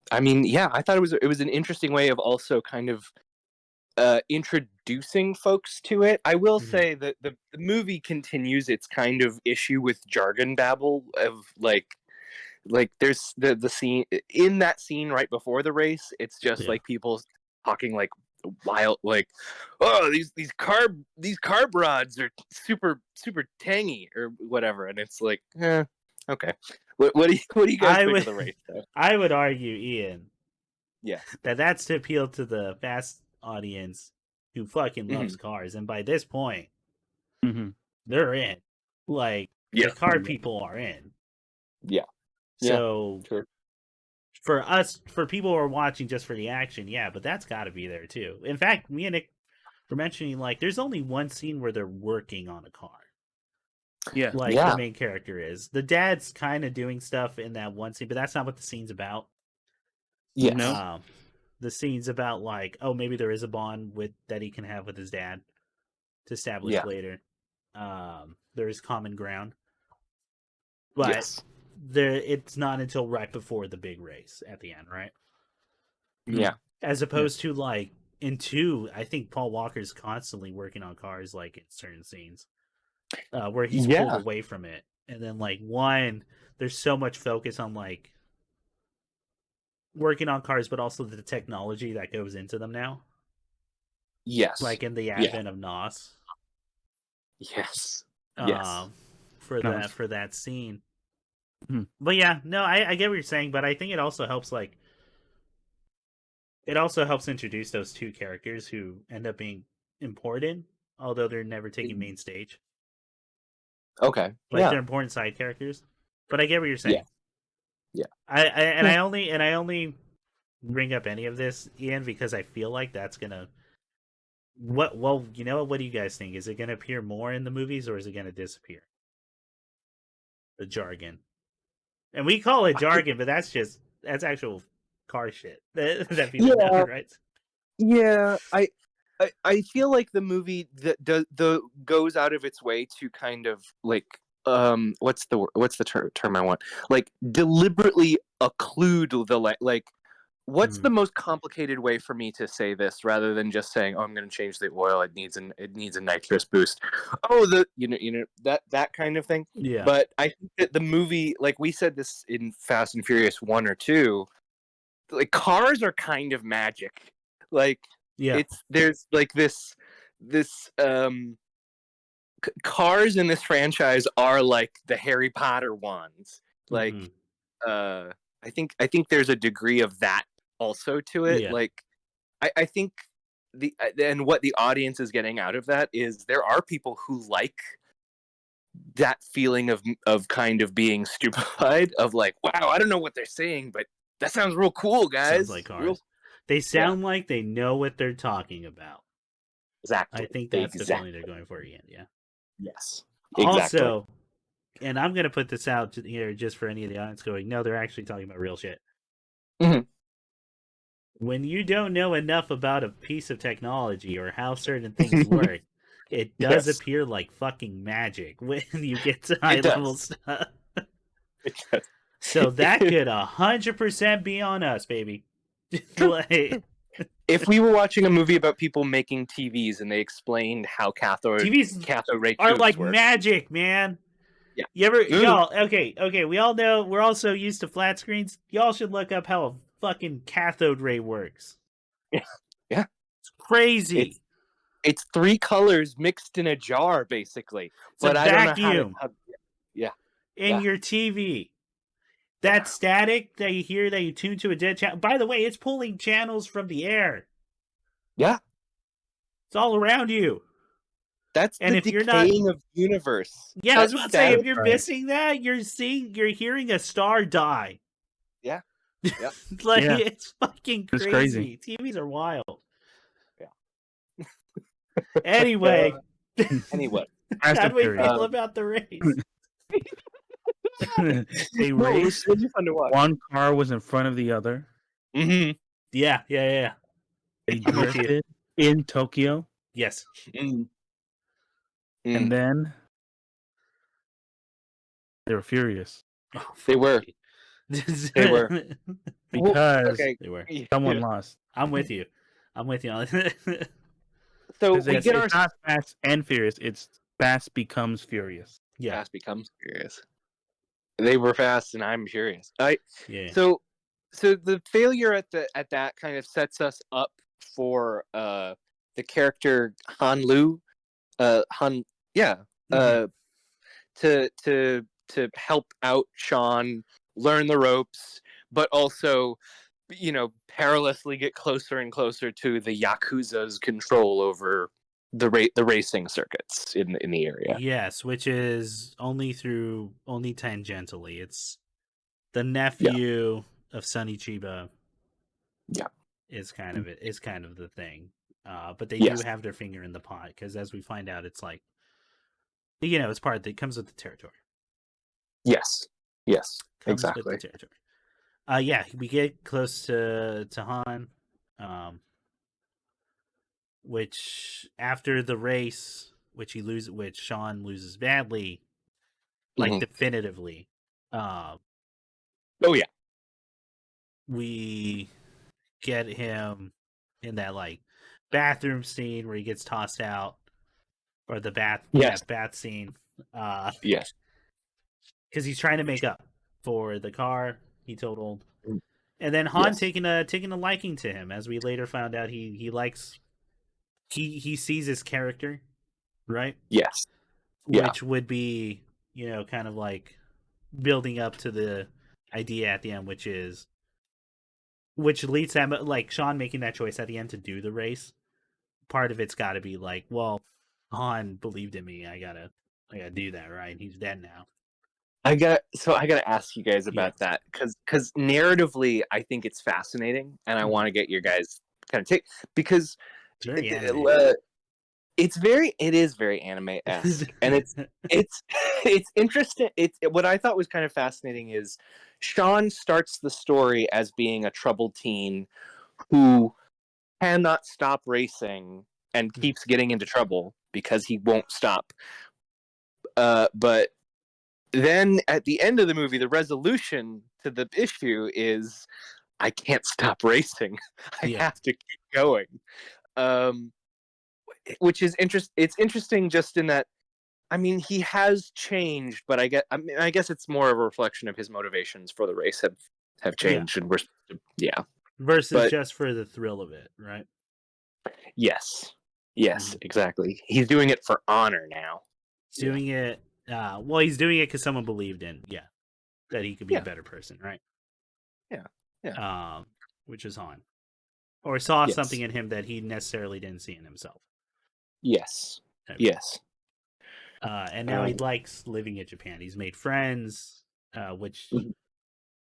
I mean, I thought it was an interesting way of also kind of introducing folks to it. I will say that the movie continues its kind of issue with jargon babble of like there's the scene in that scene right before the race. It's just like people talking like wild, like, oh, these carb rods are super tangy or whatever, and it's like, okay. What do you guys think of the race, though? I would argue, Ian, yeah, that's to appeal to the Fast audience who fucking loves cars, and by this point, they're in. Like the car people are in. Yeah. So sure. for people who are watching just for the action, but that's got to be there too. In fact, me and Nick were mentioning like there's only one scene where they're working on a car. Yeah. The main character is. The dad's kind of doing stuff in that one scene, but that's not what the scene's about. Yes. No. The scene's about like, oh, maybe there is a bond that he can have with his dad to establish later. There is common ground. But it's not until right before the big race at the end, right? Yeah. As opposed to like in 2, I think Paul Walker's constantly working on cars like in certain scenes. Where he's pulled away from it. And then like 1, there's so much focus on like working on cars, but also the technology that goes into them now. Yes. Like in the advent of NOS. Yes. For that scene. But I get what you're saying, but I think it also helps introduce those 2 characters who end up being important, although they're never taking main stage. Okay. They're important side characters. But I get what you're saying. I only bring up any of this, Ian, because I feel like that's gonna. What do you guys think? Is it gonna appear more in the movies or is it gonna disappear? The jargon, and we call it jargon, but that's actual car shit that people know, right? Yeah, I feel like the movie that goes out of its way to kind of like what's the term I want, like deliberately occlude the like what's the most complicated way for me to say this rather than just saying, oh, I'm going to change the oil, it needs a nitrous boost, that kind of thing. Yeah, but I think that the movie, like we said this in Fast and Furious 1 or 2, like cars are kind of magic. Like there's like this cars in this franchise are like the Harry Potter ones. Like I think there's a degree of that also to it. Yeah. Like I think and what the audience is getting out of that is there are people who like that feeling of kind of being stupefied, of like, wow, I don't know what they're saying, but that sounds real cool, guys. Sounds like cars. They sound like they know what they're talking about. Exactly. I think that's the feeling they're going for, Ian. Yeah. Yes. Exactly. Also, and I'm going to put this out here just for any of the audience going, no, they're actually talking about real shit. Mm-hmm. When you don't know enough about a piece of technology or how certain things work, it does appear like fucking magic when you get to high level stuff. It does. So that could 100% be on us, baby. Like, if we were watching a movie about people making TVs and they explained how cathode ray are like work. magic, man. Yeah. You ever y'all okay, we all know we're all so used to flat screens. Y'all should look up how a fucking cathode ray works. Yeah. It's crazy. It's 3 colors mixed in a jar, basically. It's a vacuum. In your TV. That static that you hear that you tune to a dead channel. By the way, it's pulling channels from the air. Yeah. It's all around you. That's the decaying of the universe. Yeah, I was about to say, if you're missing that, you're hearing a star die. Yeah. Yeah. It's fucking crazy. It's crazy. TVs are wild. Yeah. Anyway. How do we feel about the race? They raced. It was fun to watch. One car was in front of the other. Mm-hmm. Yeah. They drifted in Tokyo. Yes. And then they were furious. Oh, they were. Because someone lost. I'm with you. So we get it's not Fast and Furious. It's Fast becomes Furious. Yeah. Fast becomes Furious. They were fast, and I'm furious. So the failure at that kind of sets us up for the character Han Lu, to help out Sean learn the ropes, but also, perilously get closer and closer to the Yakuza's control over the racing circuits in the area. Yes, which is only tangentially. It's the nephew of Sonny Chiba. Yeah, is kind of it. Is kind of the thing. But they do have their finger in the pot because, as we find out, it's like, it's part that comes with the territory. Yes, comes exactly. With the territory. We get close to Han. Which after the race, which Sean loses badly, like definitively. We get him in that like bathroom scene where he gets tossed out, or the bath scene. Yes, because he's trying to make up for the car he totaled, and then Han taking a liking to him, as we later found out he likes. He sees his character, right? Yes. Which would be, kind of like building up to the idea at the end, which leads to like Sean making that choice at the end to do the race. Part of it's got to be like, well, Han believed in me. I gotta do that, right? He's dead now. I gotta ask you guys about that because narratively, I think it's fascinating, and I want to get your guys kind of take because It's very anime. it is very anime-esque, and it's interesting. It's what I thought was kind of fascinating is Sean starts the story as being a troubled teen who cannot stop racing and keeps getting into trouble because he won't stop. But then at the end of the movie, the resolution to the issue is, I can't stop racing. I have to keep going. Which is it's interesting just in that, I mean, he has changed, but I guess it's more of a reflection of his motivations for the race have changed, and versus just for the thrill of it, right? Yes, exactly. He's doing it for honor now. He's doing it. Well, he's doing it because someone believed in, that he could be a better person, right? Yeah. Which is Han, or saw something in him that he necessarily didn't see in himself. Yes. Okay. Yes. And now he likes living in Japan. He's made friends, which,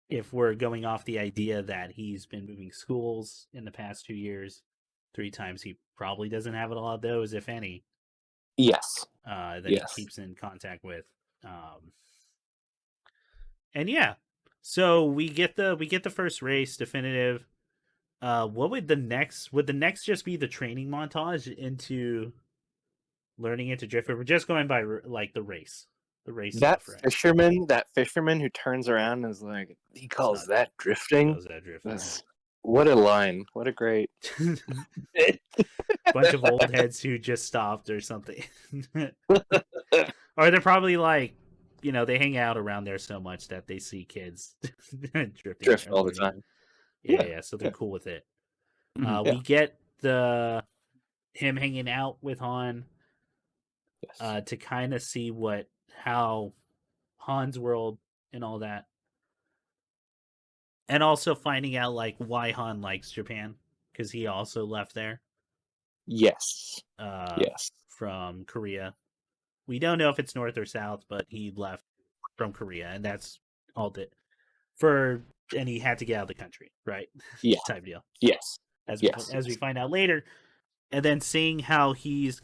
if we're going off the idea that he's been moving schools in the past 2 years, 3 times, he probably doesn't have a lot of those, if any. Yes. That he keeps in contact with. And so we get the first race definitive. What would the next just be the training montage into learning it to drift? We're just going by like the race That stuff, right? fisherman who turns around and is like, he calls that drifting. What a line! What a great bunch of old heads who just stopped or something. Or they're probably like, they hang out around there so much that they see kids drift all the time. Yeah, so they're cool with it. We get him hanging out with Han to kind of see how Han's world and all that, and also finding out like why Han likes Japan, because he also left there. Yes. From Korea. We don't know if it's north or south, but he left from Korea, and that's all that and he had to get out of the country, right? Yeah. Type deal. Yes. As we find out later, and then seeing how he's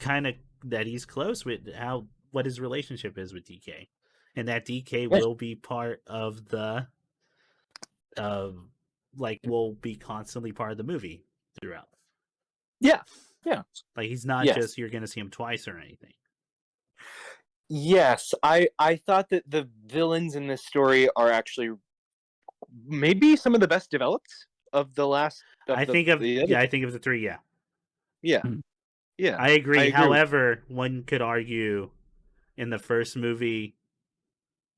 that he's close with what his relationship is with DK, and that DK will be part of the will be constantly part of the movie throughout. Yeah. Like, he's not just you're going to see him twice or anything. Yes, I thought that the villains in this story are actually maybe some of the best developed of the last. I think of the 3. Yeah. I agree. However, one could argue in the first movie,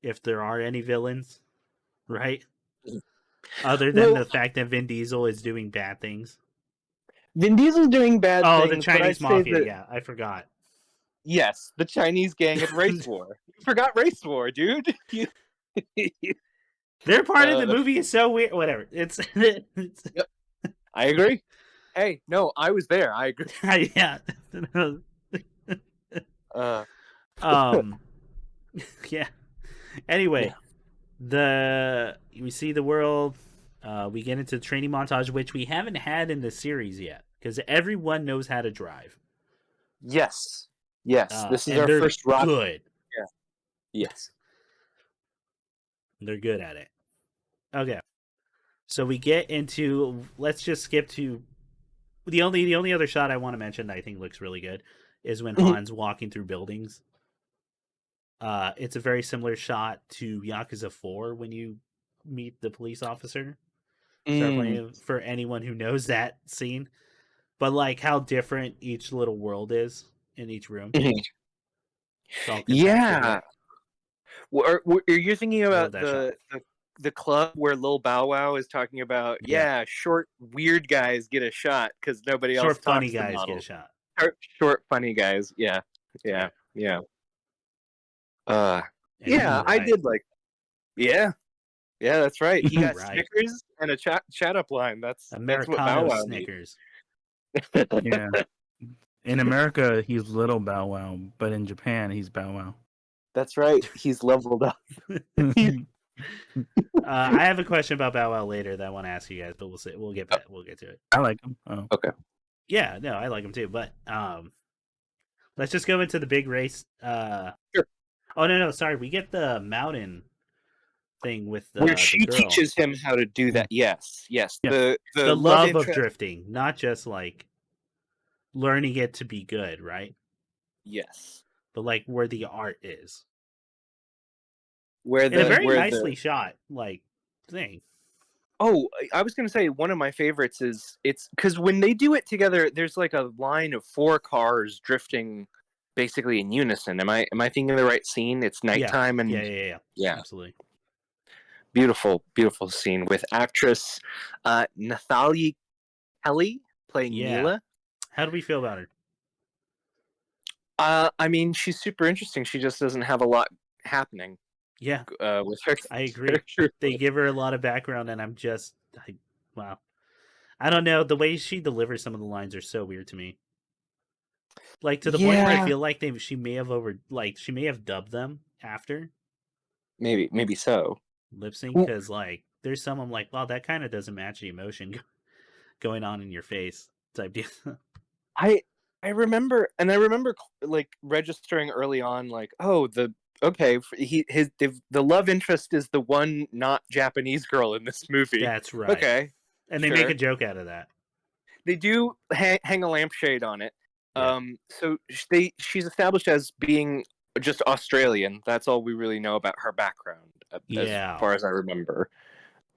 if there are any villains, right? Other than the fact that Vin Diesel is doing bad things. Vin Diesel's doing bad things. Oh, the Chinese mafia. I forgot. Yes, the Chinese gang at Race War. You forgot Race War, dude. Their part of the movie is so weird. Whatever. It's Yep. I agree. Hey, no, I was there. I agree. Yeah. Yeah. Anyway, we see the world. We get into the training montage, which we haven't had in the series yet, because everyone knows how to drive. Yes. This is our first rock. Good. Yeah. Yes. They're good at it. Okay. So we get into. Let's just skip to the only other shot I want to mention that I think looks really good is when Han's walking through buildings. It's a very similar shot to Yakuza 4 when you meet the police officer. For anyone who knows that scene, but like how different each little world is in each room. Yeah. Are you thinking about the club where Lil Bow Wow is talking about? Yeah, short weird guys get a shot because nobody else. Short funny guys get a shot. Short funny guys. Yeah. I did like. Yeah, that's right. He got Snickers and a chat up line. That's what Bow Wow Snickers. Yeah. In America, he's Little Bow Wow, but in Japan, he's Bow Wow. That's right. He's leveled up. I have a question about Bow Wow later that I want to ask you guys, but we'll see. We'll get back. We'll get to it. I like him. Oh. Okay. Yeah, no, I like him too. But let's just go into the big race. Sure. Oh no, sorry. We get the mountain thing with where she the girl. teaches him how to do that. Yes. Yeah. The love of drifting, not just like learning it to be good, right? Yes. But like where the art is. Where in a very nicely shot like thing. Oh, I was gonna say one of my favorites is it's because when they do it together, there's like a line of 4 cars drifting basically in unison. Am I thinking of the right scene? It's nighttime and yeah, absolutely. Beautiful scene with actress Nathalie Kelly playing Neela. How do we feel about her? I mean, she's super interesting. She just doesn't have a lot happening. Yeah, with her. I agree. They give her a lot of background, and wow. I don't know. The way she delivers some of the lines are so weird to me. Like to the point where I feel like she may have dubbed them after. Maybe so. Lip sync, because like there's some I'm like, wow, that kind of doesn't match the emotion going on in your face type deal. I remember like registering early on, like, oh, the love interest is the one not Japanese girl in this movie. That's right. Okay, and they make a joke out of that. They do hang a lampshade on it. Yeah. So she's established as being just Australian. That's all we really know about her background, as far as I remember.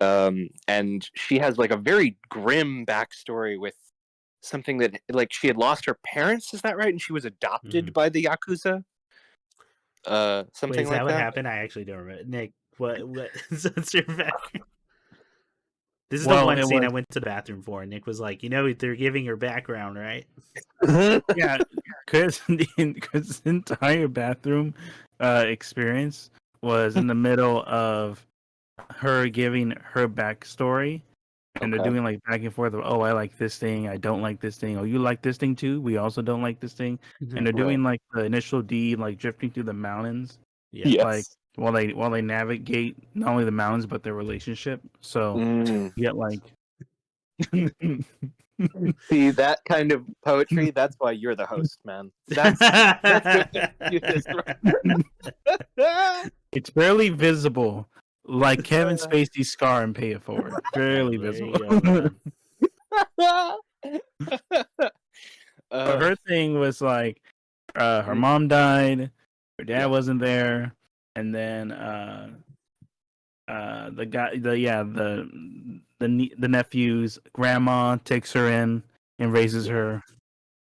And she has like a very grim backstory with something that, like, she had lost her parents. Is that right? And she was adopted by the Yakuza. Something Wait, is like that what happened? I actually don't remember. Nick, what what's your background? This is the one scene I went to the bathroom for, and Nick was like, they're giving her background, right? Yeah, because the entire bathroom experience was in the middle of her giving her backstory, and they're doing like back and forth of, oh, I like this thing, I don't like this thing, oh, you like this thing too, we also don't like this thing, and they're doing like the initial D, like drifting through the mountains, like while they navigate not only the mountains but their relationship. So you get like see that kind of poetry. That's why you're the host, man. That's it's barely visible, like Kevin Spacey's scar and Pay It Forward. Barely visible. Her thing was like her mom died, her dad wasn't there, and then the nephew's grandma takes her in and raises her,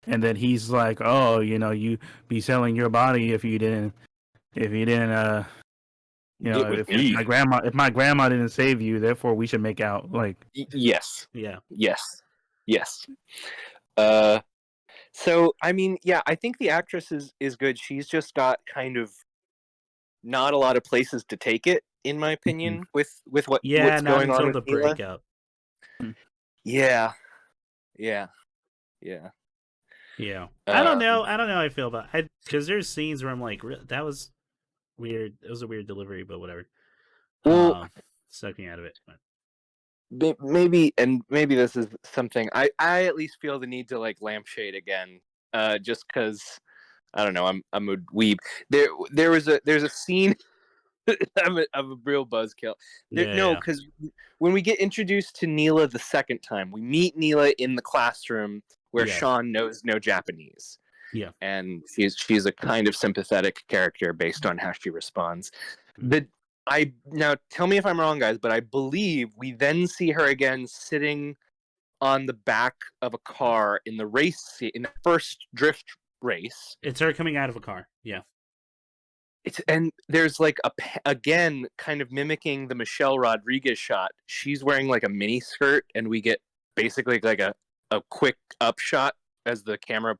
and then he's like, oh, you be selling your body if my grandma didn't save you, therefore we should make out. Like, yes. So I mean, I think the actress is good. She's just got kind of not a lot of places to take it, in my opinion, with what's going on with the breakup. Yeah. I don't know how I feel about it, because there's scenes where I'm like, that was weird. It was a weird delivery, but whatever. Well, sucked me out of it. Maybe this is something I at least feel the need to like lampshade again, just because I don't know, I'm a weeb. There's a scene. I'm a real buzzkill. Because when we get introduced to Neela the second time, we meet Neela in the classroom where Sean knows no Japanese. Yeah, and she's a kind of sympathetic character based on how she responds. Now tell me if I'm wrong, guys, but I believe we then see her again sitting on the back of a car in the race in the first drift race. It's her coming out of a car. Yeah. And there's like again kind of mimicking the Michelle Rodriguez shot. She's wearing like a mini skirt, and we get basically like a quick up shot as the camera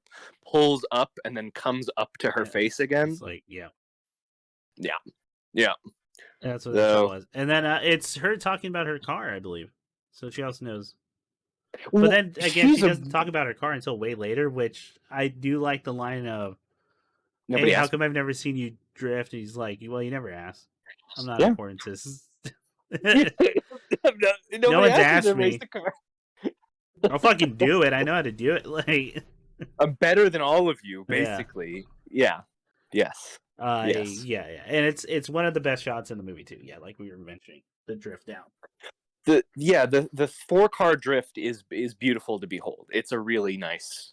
pulls up and then comes up to her face again. It's like yeah. That's what that was. And then it's her talking about her car, I believe. So she also knows. But then again, she doesn't talk about her car until way later, which I do like the line of, "Hey, how come I've never seen you drift. And he's like, well, you never asked. I'm not Yeah. important to this. Nobody No one's asked to race me. the car. I'll fucking do it. I know how to do it. Like, I'm better than all of you, Yeah. basically. Yeah. Yes. Yes. yeah, and it's one of the best shots in the movie too. Yeah, like we were mentioning, the drift down. The 4-car drift is beautiful to behold. It's a really nice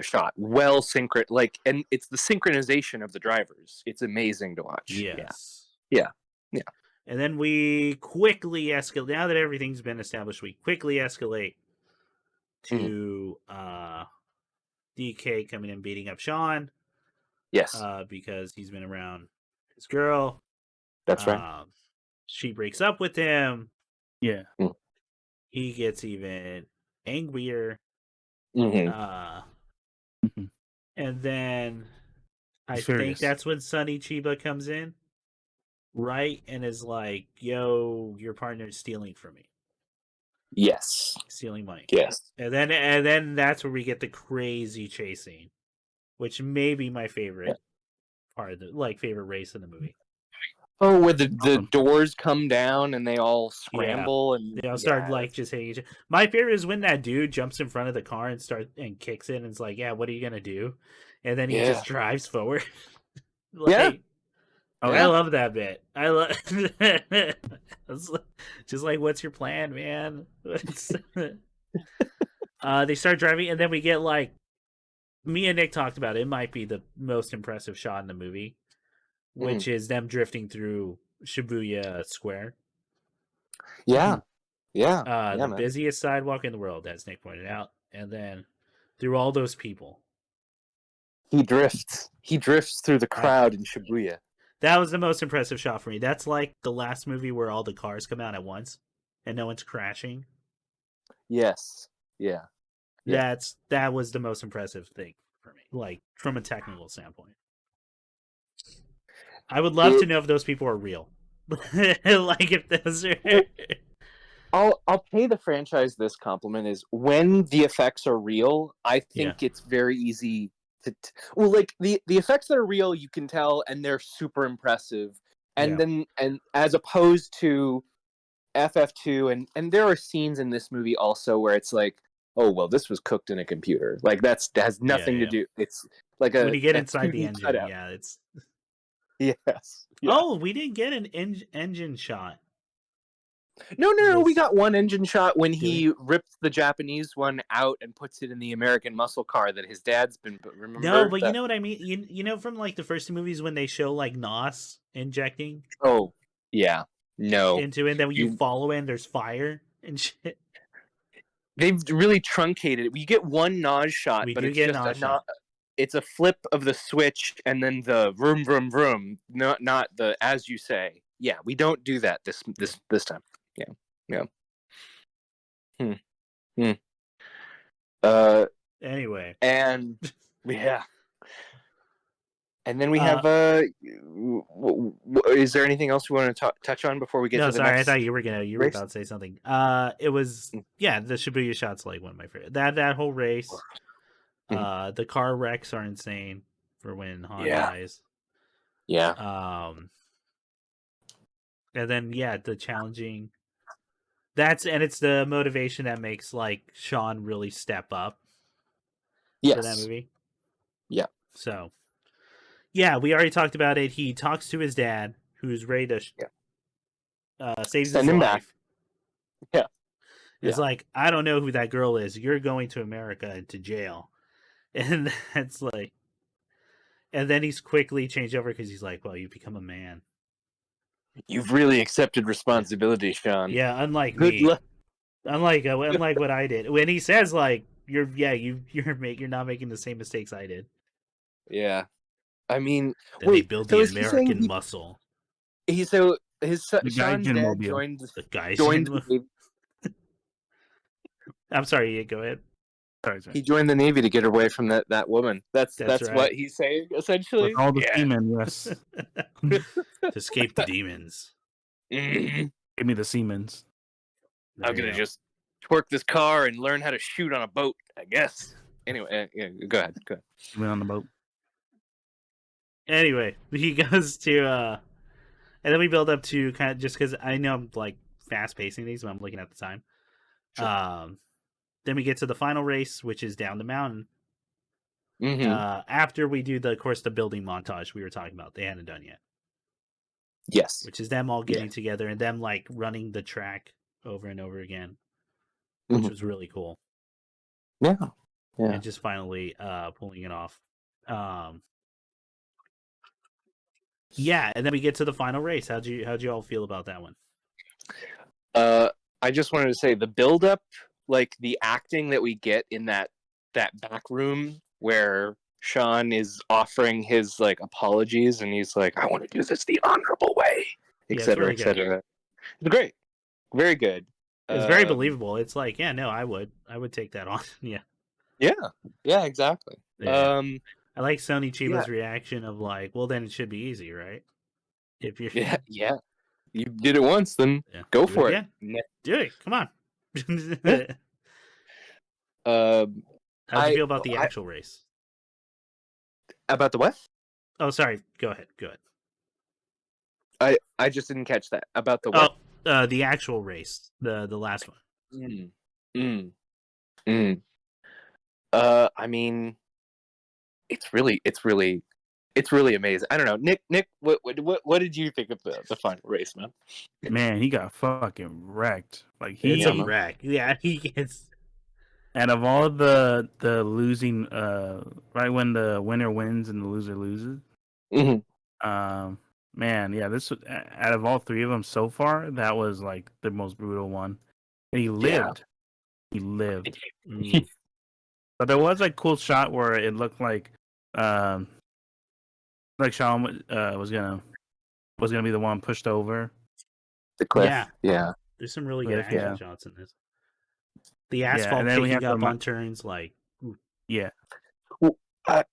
shot. Well and it's the synchronization of the drivers. It's amazing to watch. Yes. Yeah. And then we quickly escalate. Now that everything's been established, we quickly escalate to DK coming in beating up Sean. Yes. Because he's been around his girl. That's right. She breaks up with him. Yeah. He gets even angrier. Mm-hmm. And then I Furious. think that's when Sonny Chiba comes in, right? And is like, yo, your partner's stealing from me. Yes. Stealing money. Yes. And then that's where we get the crazy chase scene, which may be my favorite part of the favorite race in the movie. Oh, where the doors come down and they all scramble and they all start just hitting each other. My favorite is when that dude jumps in front of the car and kicks it and is like, "Yeah, what are you gonna do?" And then he just drives forward. I love that bit. I love just like, what's your plan, man? They start driving, and then we get me and Nick talked about it. It might be the most impressive shot in the movie, which is them drifting through Shibuya Square. Yeah. The busiest sidewalk in the world, as Nick pointed out, and then through all those people. He drifts through the crowd in Shibuya. That was the most impressive shot for me. That's like the last movie where all the cars come out at once and no one's crashing. Yes. Yeah. That was the most impressive thing for me, from a technical standpoint. I would love to know if those people are real. If those are... I'll pay the franchise this compliment is when the effects are real, I think it's very easy to the effects that are real you can tell and they're super impressive. And as opposed to FF2 and there are scenes in this movie also where it's like, oh well, this was cooked in a computer. That has nothing to do. It's like when you get inside the engine, cutout. it's yes. Yeah. Oh, we didn't get an engine shot. No, we got one engine shot when he rips the Japanese one out and puts it in the American muscle car that his dad's been. Remember? No, but you know what I mean. You know from the first two movies when they show NOS injecting. Oh yeah, no. Into it, then you follow it and there's fire and shit. They've really truncated it. We get one NOS shot, but it's just it's a flip of the switch and then the vroom vroom vroom. Not the as you say. Yeah, we don't do that this time. Yeah. Anyway. And and then we have is there anything else we want to touch on before we get to the sorry, next? I thought you were about to say something. It was the Shibuya shot's one of my favorite. That whole race. The car wrecks are insane for when Han dies. Yeah. And then the challenging. It's the motivation that makes Sean really step up. For that movie. Yeah. So, we already talked about it. He talks to his dad, who's ready to save his life. Yeah. It's I don't know who that girl is. You're going to America to jail. And that's and then he's quickly changed over because he's well, you've become a man. You've really accepted responsibility, Sean. Yeah, unlike me. Unlike what I did. When he says you're not making the same mistakes I did. Yeah. I mean, then they build the American muscle. His Sean's dad joined the Navy. I'm sorry, go ahead. Sorry. He joined the Navy to get away from that woman. That's right. What he's saying, essentially. With all the seamen, yes. To escape the demons. Give me the Siemens. I'm gonna just torque this car and learn how to shoot on a boat, I guess. Anyway, go ahead. Went on the boat. Anyway, he goes to and then we build up to kind of just because I know I'm like fast pacing these, but I'm looking at the time. Sure. Then we get to the final race, which is down the mountain. Mm-hmm. After we do the building montage we were talking about, they hadn't done yet. Yes. Which is them all getting together and them like running the track over and over again, which was really cool. Yeah. Yeah. And just finally pulling it off. Yeah, and then we get to the final race. How'd you all feel about that one? I just wanted to say the build up, like the acting that we get in that back room where Sean is offering his like apologies and he's like, I want to do this the honorable way, etc., etc. It's great. Very good. It's very believable. It's like, yeah, no, I would take that on. Yeah. Yeah, exactly. Yeah. I like Sonny Chiba's reaction of like, well, then it should be easy, right? If you're yeah, you did it once, then go for it. Do it. Come on. How'd you feel about the actual race? About the what? Oh, sorry. Go ahead. I just didn't catch that. About the what? Oh, the actual race, the last one. I mean, it's really amazing. I don't know, Nick. What did you think of the final race, man? Man, he got fucking wrecked. Like it's a wreck. Yeah, he gets. And of all the losing, right when the winner wins and the loser loses. Man, yeah, this was, out of all three of them so far, that was like the most brutal one. And he lived. He lived. But there was a cool shot where it looked like Sean was gonna be the one pushed over the cliff. Yeah. There's some really good action shots in this. The asphalt picking up on turns, like Well,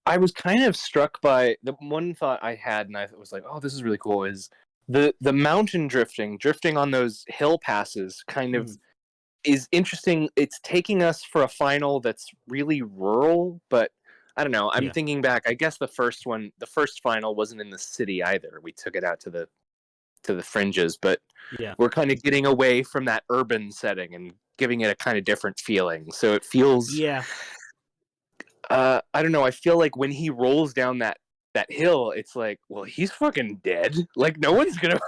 I was kind of struck by the one thought I had, and I was like, "Oh, this is really cool." Is the mountain drifting on those hill passes kind of is interesting. It's taking us for a final that's really rural, but I don't know. I'm thinking back. I guess the first final wasn't in the city either. We took it out to the fringes, but we're kind of getting away from that urban setting and giving it a kind of different feeling. So it feels I don't know. I feel like when he rolls down that hill, it's like, well, he's fucking dead. Like no one's gonna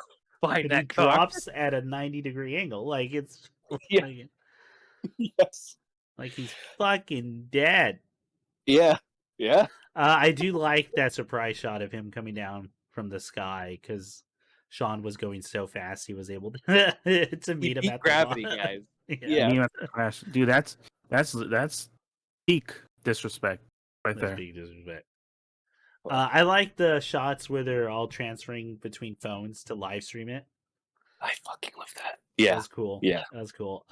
find that. He drops at a 90-degree angle. Like it's like he's fucking dead. Yeah. I do like that surprise shot of him coming down from the sky because Sean was going so fast he was able to meet him at gravity, the guys. Yeah, dude, that's peak disrespect there. Peak disrespect. I like the shots where they're all transferring between phones to live stream it. I fucking love that. Yeah, that's cool. Yeah, that's cool.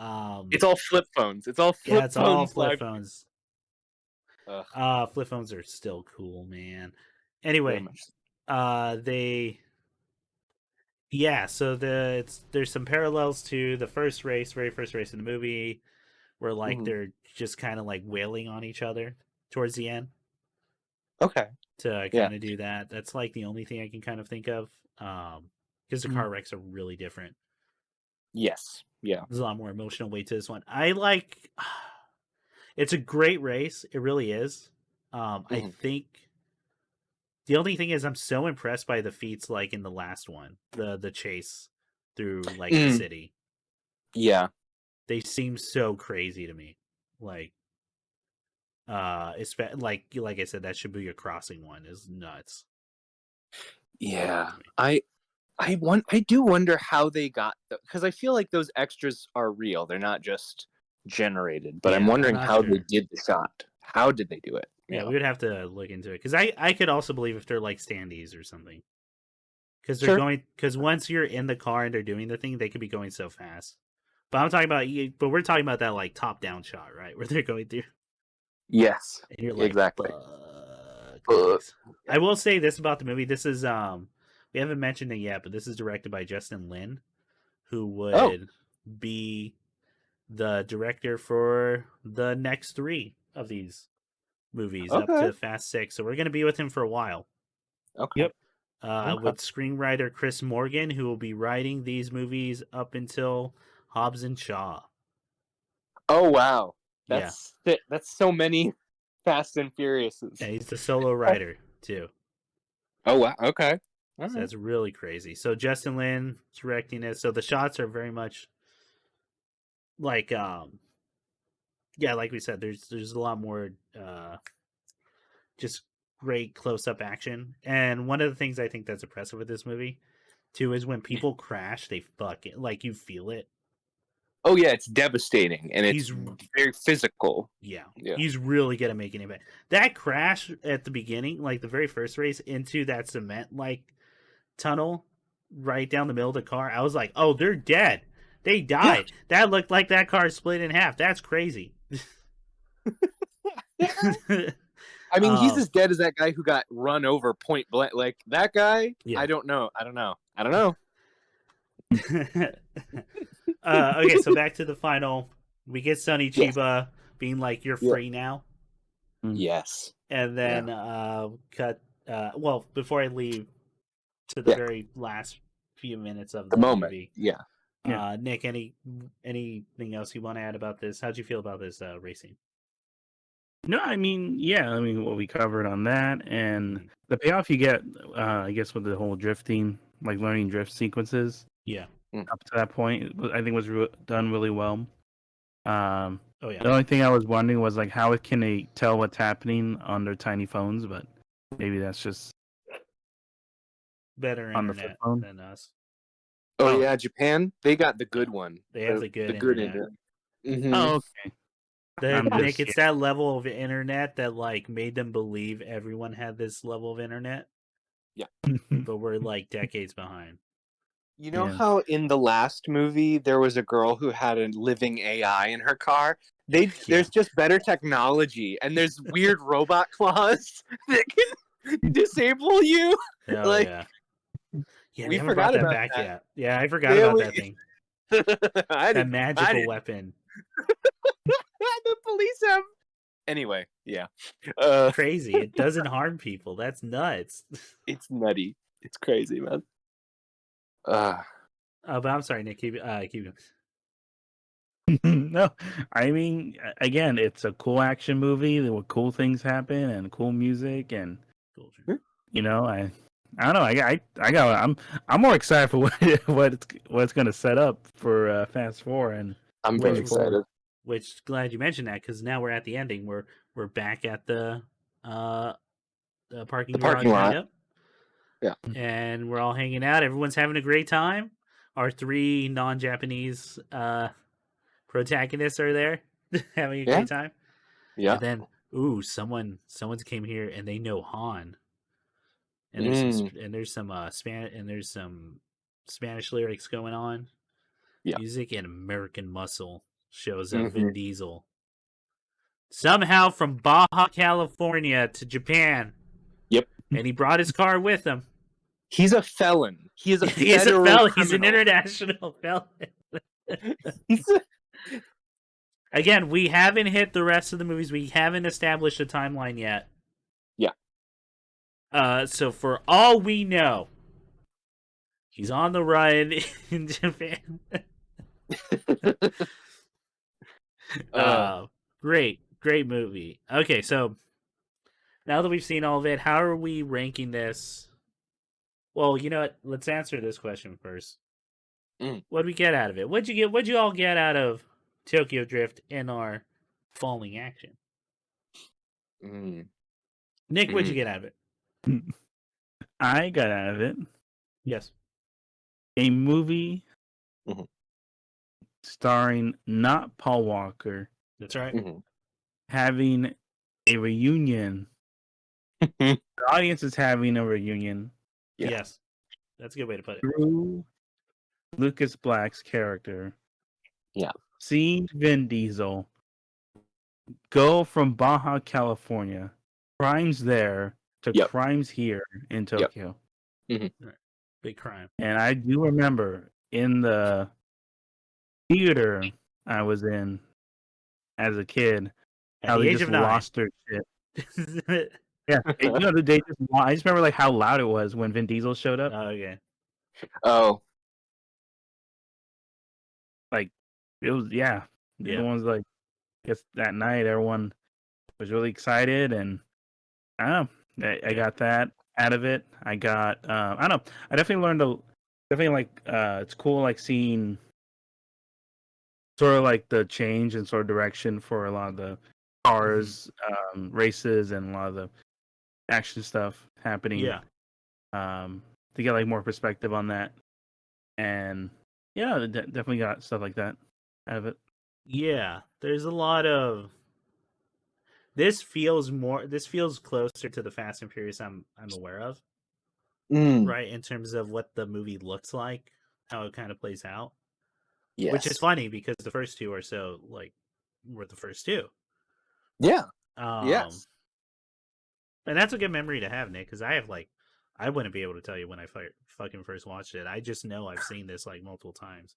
It's all flip phones. It's all flip phones. All flip phones. Flip phones are still cool, man. Anyway, so there's some parallels to the very first race in the movie, where like they're just kind of like wailing on each other towards the end. Okay. To kind of do that. That's like the only thing I can kind of think of. Because the car wrecks are really different. Yes. Yeah. There's a lot more emotional weight to this one. I like. It's a great race. It really is. I think the only thing is I'm so impressed by the feats like in the last one, the chase through like the city. Yeah. They seem so crazy to me. Like like I said, that Shibuya Crossing one is nuts. Yeah. I do wonder how they got because I feel like those extras are real. They're not just generated, but I'm wondering how they did the shot. How did they do it? Yeah, we would have to look into it because I could also believe if they're like standees or something. Because they're going because once you're in the car and they're doing the thing, they could be going so fast. But I'm talking about we're talking about that like top down shot, right, where they're going through. Yes, and you're like, exactly. I will say this about the movie. This is we haven't mentioned it yet, but this is directed by Justin Lin, who would be the director for the next 3 of these movies up to Fast 6. So we're going to be with him for a while. Okay. Yep. With screenwriter Chris Morgan, who will be writing these movies up until Hobbs and Shaw. Oh wow, Yeah. that's so many Fast and Furiouses. Yeah, he's the solo writer too. Oh wow, okay. All So right. that's really crazy. So Justin Lin directing it. So the shots are very much like yeah, like we said, there's a lot more just great close up action. And one of the things I think that's impressive with this movie too is when people crash, they fuck it, like you feel it. Oh yeah, it's devastating and it's He's very physical. Yeah, Yeah. he's really good at making it bad. That crash at the beginning, like the very first race into that cement like tunnel right down the middle of the car, I was like, oh, they're dead. They died. That looked like that car split in half. That's crazy. I mean, he's as dead as that guy who got run over point blank. Like that guy, Yeah. I don't know. Okay, so back to the final. We get Sonny Yes. Chiba being like, "You're Yeah. free now," Yes. and then cut. Well, before I leave to the very last few minutes of the moment. movie, Yeah. Nick, anything else you want to add about this? How'd you feel about this racing? No, I mean, what we covered on that, and the payoff you get, I guess, with the whole drifting, like learning drift sequences. Yeah. Up to that point, I think was done really well. Oh yeah. The only thing I was wondering was like, how can they tell what's happening on their tiny phones? But maybe that's just better on internet the phone than us. Oh yeah, Japan. They got the good one. They have the good internet. Mm-hmm. Oh, okay. Nick, it's that level of internet that like made them believe everyone had this level of internet. Yeah. But we're like decades behind. You know how in the last movie there was a girl who had a living AI in her car? There's just better technology, and there's weird robot claws that can disable you. Oh, like, yeah, we haven't forgot brought that about back that. yet. Yeah, I forgot about that thing. That magical weapon. The police have. Anyway, yeah. Crazy. It doesn't harm people. That's nuts. It's nutty. It's crazy, man. But I'm sorry, Nick. Keep going. No, I mean, again, it's a cool action movie where cool things happen and cool music, and you know, I don't know. I'm more excited for what it's gonna set up for Fast 4, and I'm very excited. Which glad you mentioned that, because now we're at the ending. We're back at the parking lot. Yeah, and we're all hanging out. Everyone's having a great time. Our 3 non-Japanese protagonists are there having a great time. Yeah. And then, someone's came here and they know Han. And there's some Spanish lyrics going on. Yeah. Music and American Muscle shows up. Vin Diesel. Somehow from Baja California to Japan. Yep. And he brought his car with him. He's a felon. He's a felon. Criminal. He's an international felon. Again, we haven't hit the rest of the movies. We haven't established a timeline yet. Yeah. So for all we know, he's on the run in Japan. Great movie. Okay, so now that we've seen all of it, how are we ranking this? Well, you know what? Let's answer this question first. What did we get out of it? What'd you all get out of Tokyo Drift in our falling action? Nick, what'd you get out of it? I got out of it. Yes. A movie starring not Paul Walker. That's right. Having a reunion. The audience is having a reunion. Yeah. Yes. That's a good way to put it. Through Lucas Black's character. Yeah. Seeing Vin Diesel go from Baja California, crimes there, to crimes here in Tokyo. Right. Big crime. And I do remember in the theater I was in as a kid, how they just lost their shit. Yeah, they just. I just remember like how loud it was when Vin Diesel showed up. Oh, okay. Oh, Like it was, yeah. Everyone's like, I guess that night everyone was really excited, and I don't know. I got that out of it. I got. I don't know. I definitely learned a. Definitely like. It's cool like seeing sort of like the change and sort of direction for a lot of the cars, races, and a lot of the action stuff happening. Yeah. To get like more perspective on that, and yeah, definitely got stuff like that out of it. Yeah, there's a lot of. This feels closer to the Fast and Furious I'm aware of, right? In terms of what the movie looks like, how it kind of plays out. yes. Which is funny because the first two are so like were the first two. Yeah. Yes. And that's a good memory to have, Nick, because I wouldn't be able to tell you when I fucking first watched it. I just know I've seen this like multiple times.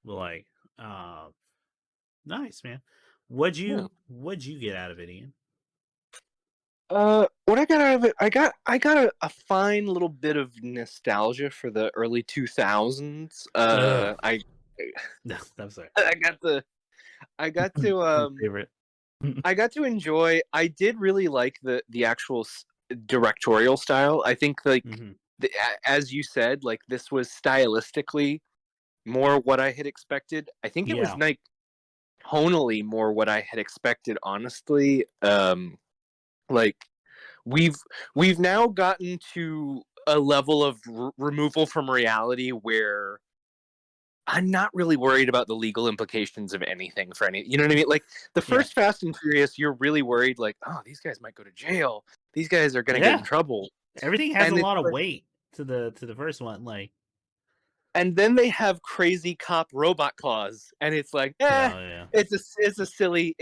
But like, nice, man. What'd you get out of it, Ian? What I got out of it, I got a fine little bit of nostalgia for the early 2000s. No, I'm sorry. I got to favorite. I got to enjoy. I did really like the actual directorial style. I think like as you said, like this was stylistically more what I had expected. I think it was like tonally more what I had expected, honestly. Like we've now gotten to a level of removal from reality where I'm not really worried about the legal implications of anything for any. You know what I mean? Like the first Fast and Furious, you're really worried. Like, oh, these guys might go to jail. These guys are gonna get in trouble. Everything has a lot of weight to the first one, like. And then they have crazy cop robot claws, and it's like, it's a silly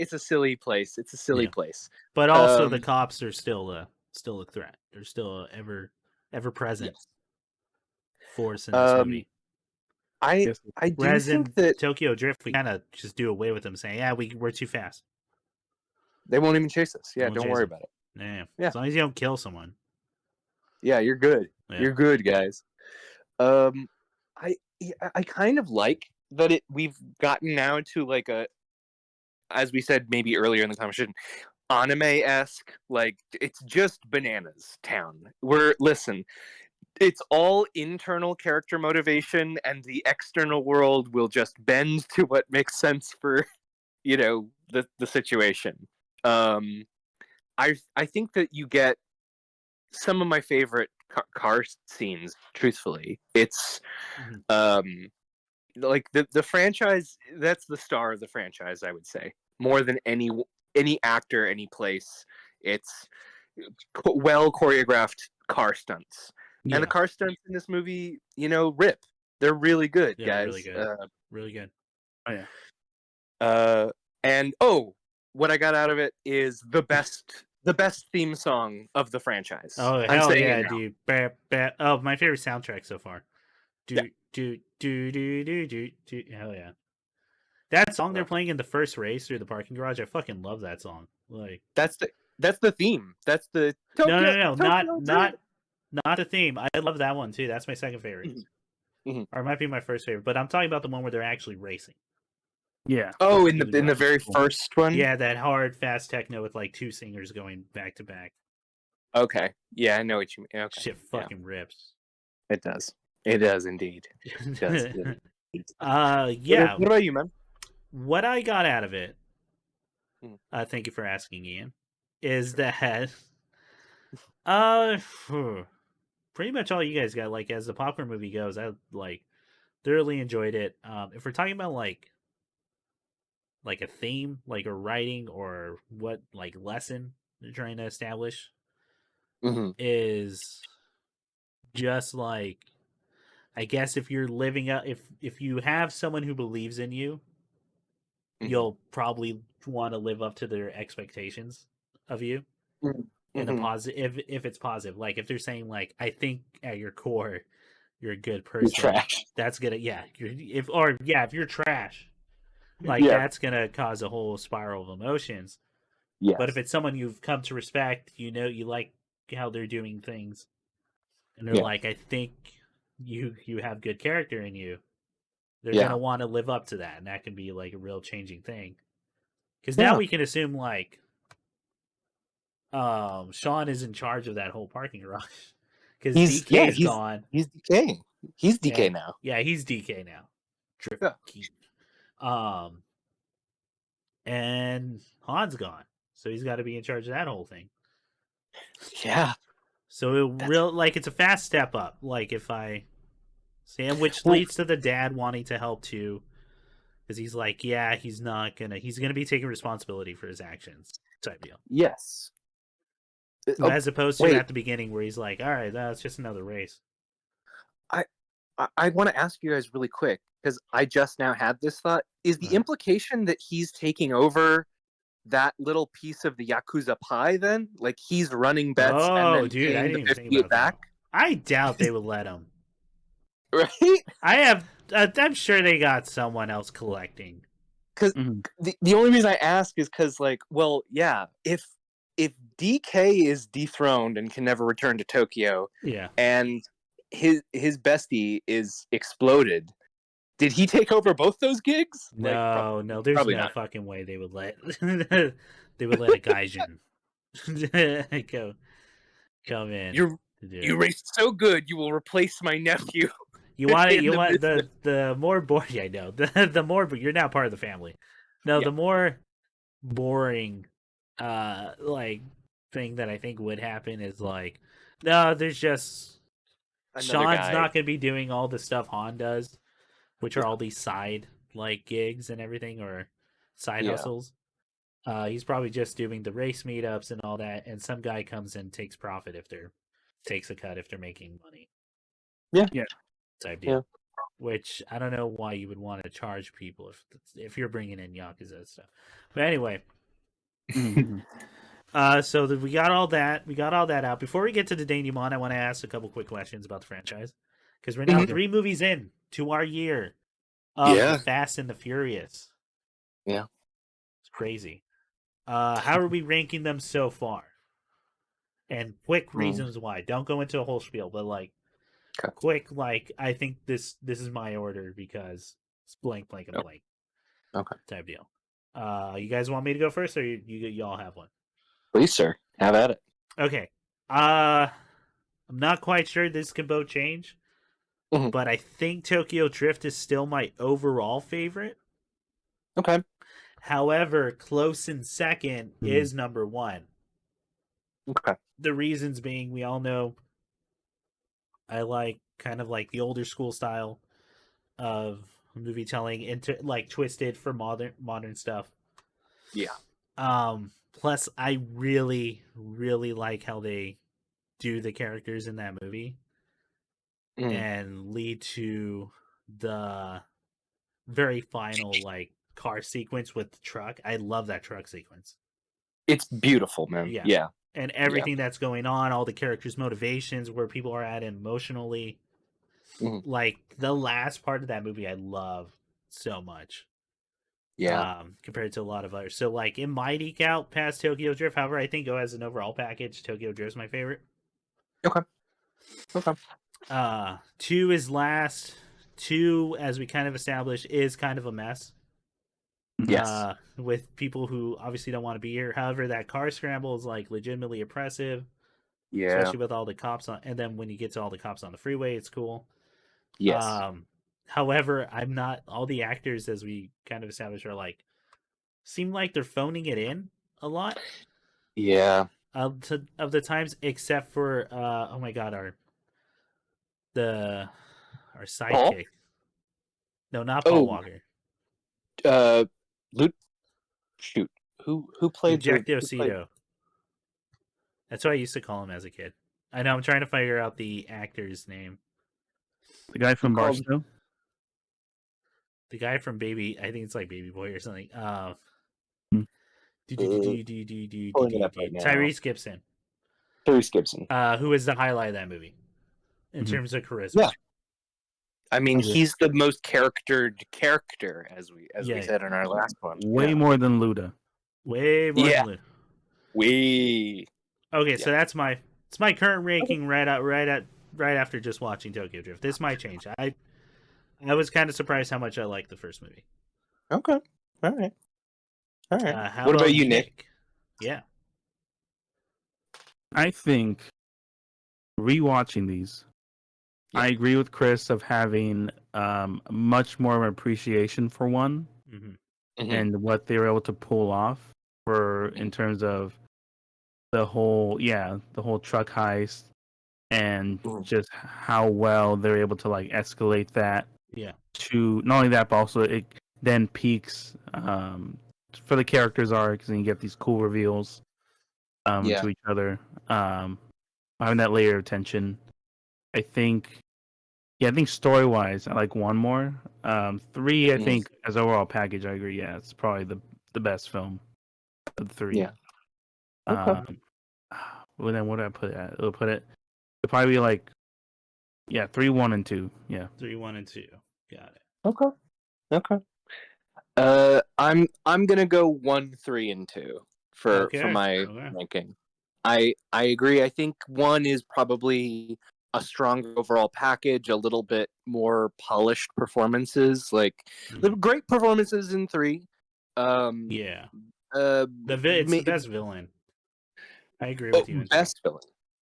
place. It's a silly place. But also, the cops are still a threat. They're still a ever present force in this movie. I do think that Tokyo Drift, we kind of just do away with them, saying, "Yeah, we're too fast. They won't even chase us. Yeah, don't worry about it. Yeah, as long as you don't kill someone. Yeah, you're good. Yeah. You're good, guys. I kind of like that we've gotten now to like a, as we said maybe earlier in the conversation, anime-esque, like it's just bananas town. Listen, it's all internal character motivation, and the external world will just bend to what makes sense for, the situation. I think that you get some of my favorite car scenes. Truthfully, it's like the franchise. That's the star of the franchise, I would say, more than any actor, any place. It's well choreographed car stunts. And the car stunts in this movie, rip. They're really good, guys. Really good. Really good. Oh yeah. And what I got out of it is the best theme song of the franchise. Oh hell yeah, dude! Oh, my favorite soundtrack so far. Do. Hell yeah! That song they're playing in the first race through the parking garage. I fucking love that song. Like that's the theme. That's the no, not the theme. I love that one too. That's my second favorite, or it might be my first favorite. But I'm talking about the one where they're actually racing. Yeah. Oh, in the very first one. Yeah, that hard, fast techno with like two singers going back to back. Okay. Yeah, I know what you mean. Okay. Shit fucking rips. It does. It does indeed. It does. Yeah. What about you, man? What I got out of it, thank you for asking, Ian, is that pretty much all you guys got. Like, as the popcorn movie goes, I like thoroughly enjoyed it. If we're talking about like a theme, like a writing or what like lesson they're trying to establish, is just like, I guess if you're living up, if you have someone who believes in you, you'll probably want to live up to their expectations of you in a positive. If it's positive, like if they're saying like, I think at your core you're a good person, you're trash. That's gonna if you're trash, like that's gonna cause a whole spiral of emotions. Yes. But if it's someone you've come to respect, you like how they're doing things, and they're like, I think you have good character in you, they're gonna want to live up to that, and that can be like a real changing thing. Because now we can assume like, Sean is in charge of that whole parking garage because DK's gone. He's DK. He's DK now. Yeah, he's DK now. And Han's gone, so he's got to be in charge of that whole thing. Yeah. So it's a fast step up. Like if I which leads to the dad wanting to help too, because he's like, yeah, he's gonna be taking responsibility for his actions type deal. Yes. As opposed to at the beginning where he's like, all right, that's just another race. I want to ask you guys really quick, because I just now had this thought. Is the implication that he's taking over that little piece of the Yakuza pie then? Like he's running bets and then dude, I didn't even think about back? That. I doubt they would let him. Right? I'm sure they got someone else collecting. Because the only reason I ask is because, like, well, yeah, if DK is dethroned and can never return to Tokyo, and his bestie is exploded, did he take over both those gigs? No, there's no fucking way they would let a Gaijin come in. You raced so good, you will replace my nephew. You want the more boring. I know the more, but you're now part of the family. No, the more boring, like thing that I think would happen is like, no, there's just Sean's not going to be doing all the stuff Han does, which are all these side like gigs and everything, or side hustles. He's probably just doing the race meetups and all that, and some guy comes in, takes a cut if they're making money. Yeah. Type deal. Which I don't know why you would want to charge people if you're bringing in Yakuza stuff. But anyway, so we got all that. We got all that out. Before we get to the denouement, I want to ask a couple quick questions about the franchise, because we're now 3 movies in to our year of the Fast and the Furious. Yeah, it's crazy. How are we ranking them so far? And quick reasons why. Don't go into a whole spiel, but like quick. Like I think this is my order because it's blank, blank, and blank. Okay. Type deal. You guys want me to go first, or y'all have one? Please, sir. Have at it. Okay. I'm not quite sure. This can both change. But I think Tokyo Drift is still my overall favorite. Okay. However, close in second is number 1. Okay. The reasons being, we all know I like kind of like the older school style of movie telling, into like twisted for modern stuff. Yeah. Plus, I really, really like how they do the characters in that movie and lead to the very final like car sequence with the truck. I love that truck sequence. It's beautiful, man. Yeah. And everything that's going on, all the characters' motivations, where people are at emotionally. Like the last part of that movie I love so much. Yeah. Compared to a lot of others. So like it might eke out past Tokyo Drift. However, I think go as an overall package, Tokyo Drift's my favorite. Okay. 2 is last. 2, as we kind of established, is kind of a mess. Yes. With people who obviously don't want to be here. However, that car scramble is like legitimately oppressive. Yeah. Especially with all the cops on, and then when you get to all the cops on the freeway, it's cool. Yes. However, I'm not. All the actors, as we kind of established, are like seem like they're phoning it in a lot. Yeah. Of the times, except for oh my god, our sidekick. Paul? No, not Paul Walker. Shoot. Who played Ejectocito. That's what I used to call him as a kid. I know. I'm trying to figure out the actor's name. The guy from Barstow? The guy from Baby, I think it's like Baby Boy or something. Tyrese Gibson. Tyrese Gibson. Who is the highlight of that movie in terms of charisma. Yeah. I mean, he's the most charactered character, as we said in our last one. Way more than Luda. Way more than Luda. Okay, so that's my current ranking right after just watching Tokyo Drift. This might change. I was kind of surprised how much I liked the first movie. Okay. All right. How What about about you, Nick? Yeah. I think rewatching these, Yeah. I agree with Chris of having much more of an appreciation for one and what they were able to pull off for in terms of the whole truck heist and just how well they're able to like escalate that. Yeah. To not only that, but also it then peaks for the characters' arcs, and you get these cool reveals to each other. Having that layer of tension. I think story wise, I like one more. 3, I think as overall package, I agree. Yeah, it's probably the best film of the 3. Yeah. Okay. Well, then what do I put it at? It'll probably be like 3, 1, and 2. Yeah. 3, 1, and 2. Got it. Okay. I'm gonna go 1, 3, and 2 for my ranking. I agree. I think 1 is probably a stronger overall package, a little bit more polished performances, like great performances in 3. It's the best villain. I agree with you. Best villain,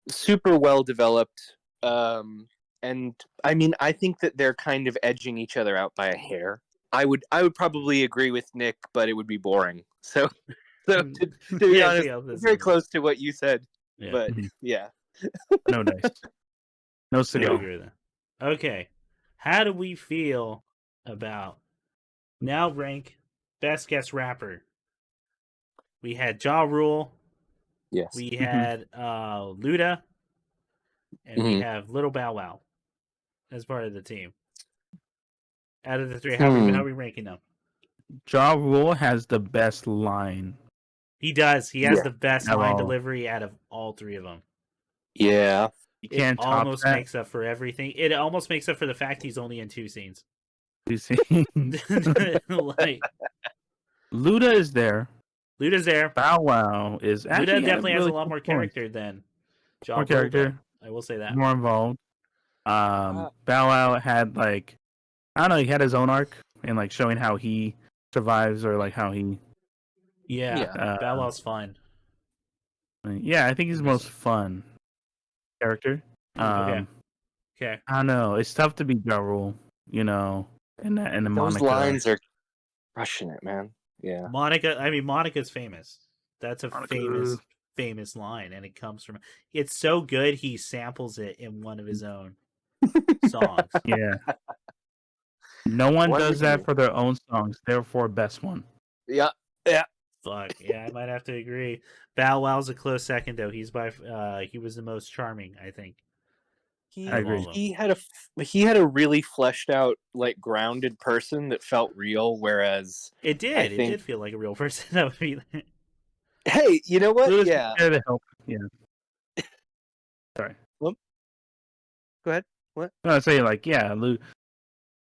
super well developed. And I mean, I think that they're kind of edging each other out by a hair. I would probably agree with Nick, but it would be boring. So to be honest, very close to what you said. Yeah. But yeah. No dice. No cigar. agree with that. Okay. How do we feel about now rank best guest rapper? We had Ja Rule. Yes. We had Luda. And we have Little Bow Wow as part of the team. Out of the 3, how are we ranking them? Ja Rule has the best line. He does. He has the best line delivery out of all 3 of them. Yeah. You can't top almost that. Makes up for everything. It almost makes up for the fact he's only in 2 scenes. 2 scenes. Like, Luda is there. Luda's there. Bow Wow is actually Luda definitely has a lot more character than Ja More character. I will say that. More involved. Bow Wow had like, I don't know, he had his own arc and like showing how he survives or like how he. Yeah. Bow Wow's fun. Yeah, I think he's the most fun character. Okay. I don't know. It's tough to beat Ja Rule, and the Those Monica. lines are crushing it, man. Yeah. Monica's famous. That's a famous line, and it comes from. It's so good he samples it in one of his own songs. Yeah. No one does that for their own songs. Therefore, best one. Yeah. Fuck yeah, I might have to agree. Bow Wow's a close second though. He was the most charming, I think. I agree. He had a really fleshed out, like grounded person that felt real, whereas it did feel like a real person. Hey, you know what? Luda's there to help. Yeah. Sorry. Well, go ahead. What? No, I was saying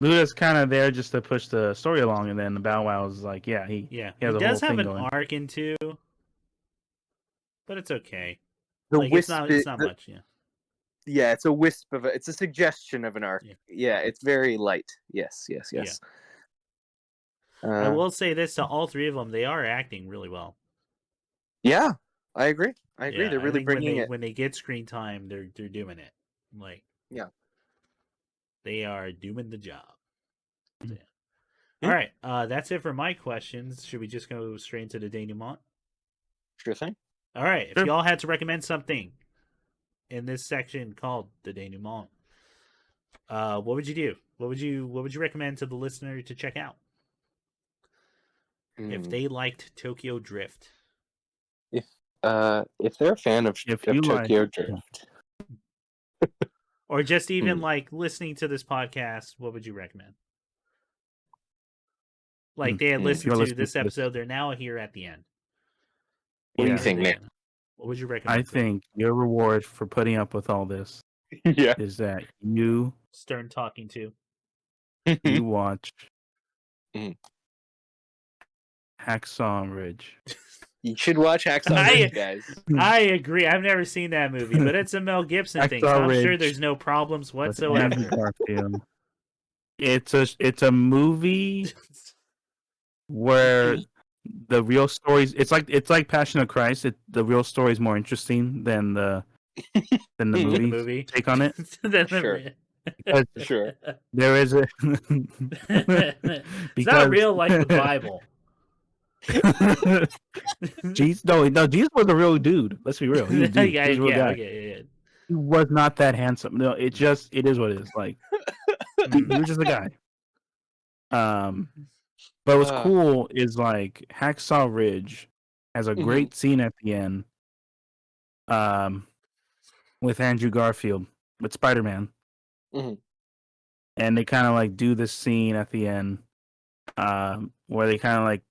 Luda's kind of there just to push the story along, and then the Bow Wow is like, he has does have an arc into, but it's okay. It's not much. Yeah, it's a wisp of it's a suggestion of an arc. Yeah, it's very light. Yes. Yeah. I will say this to all 3 of them: they are acting really well. Yeah, I agree. They're really bringing it. When they get screen time, they're doing it. They are doing the job. So, All right, that's it for my questions. Should we just go straight into the denouement? Sure thing. All right, if y'all had to recommend something in this section called the denouement, what would you do? What would you recommend to the listener to check out if they liked Tokyo Drift? If they're a fan of Tokyo Drift, or just even like listening to this podcast, what would you recommend? Like they had listened to this episode, they're now here at the end. What do you think, Nick? What would you recommend? I think your reward for putting up with all this is that you stern talking to. You watch Hacksaw Ridge. You should watch Hacksaw Ridge, guys. I agree. I've never seen that movie, but it's a Mel Gibson thing, so I'm sure there's no problems whatsoever. It's a movie where the real stories. It's like Passion of Christ. The real story is more interesting than the movie take on it. Sure. Sure. There is a it's not real like the Bible. Jesus, no, Jesus was a real dude. Let's be real. He was a real guy. Okay. He was not that handsome. No, it is what it is. Like he was just a guy. But what's cool is like Hacksaw Ridge has a great scene at the end. With Andrew Garfield with Spider-Man. And they kind of like do this scene at the end, where they kind of like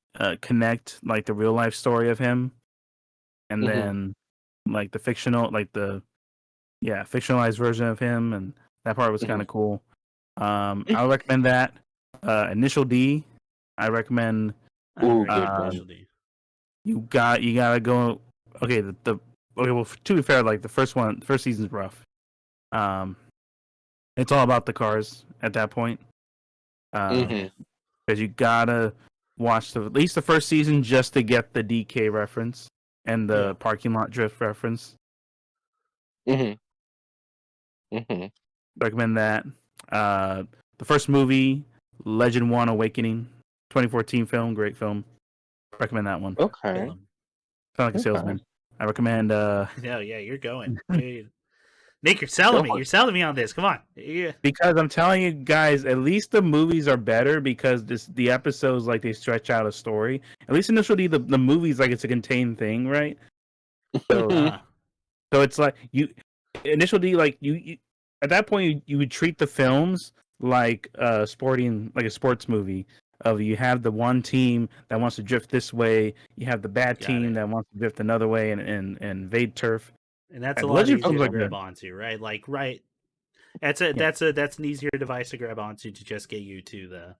connect like the real life story of him, and then like the fictionalized version of him, and that part was kind of cool. I would recommend that. Initial D, I recommend. Initial D. You gotta go. Okay, okay. Well, to be fair, like the first season's rough. It's all about the cars at that point. Because you gotta watch at least the first season just to get the DK reference and the parking lot drift reference. Recommend that. The first movie, Legend 1 Awakening, 2014 film, great film. Recommend that one. Okay. Sound like a salesman. I recommend. No, yeah, you're going. Dude. Nick, you're selling me. You're selling me on this. Come on. Yeah. Because I'm telling you guys, at least the movies are better because the episodes like they stretch out a story. At least initially the movies like it's a contained thing, right? So, so it's like initially like you at that point you would treat the films like a sports movie. You have the one team that wants to drift this way, you have the bad team that wants to drift another way and invade turf. And that's a lot easier to grab onto, right? Like, right. That's an easier device to grab onto to just get you to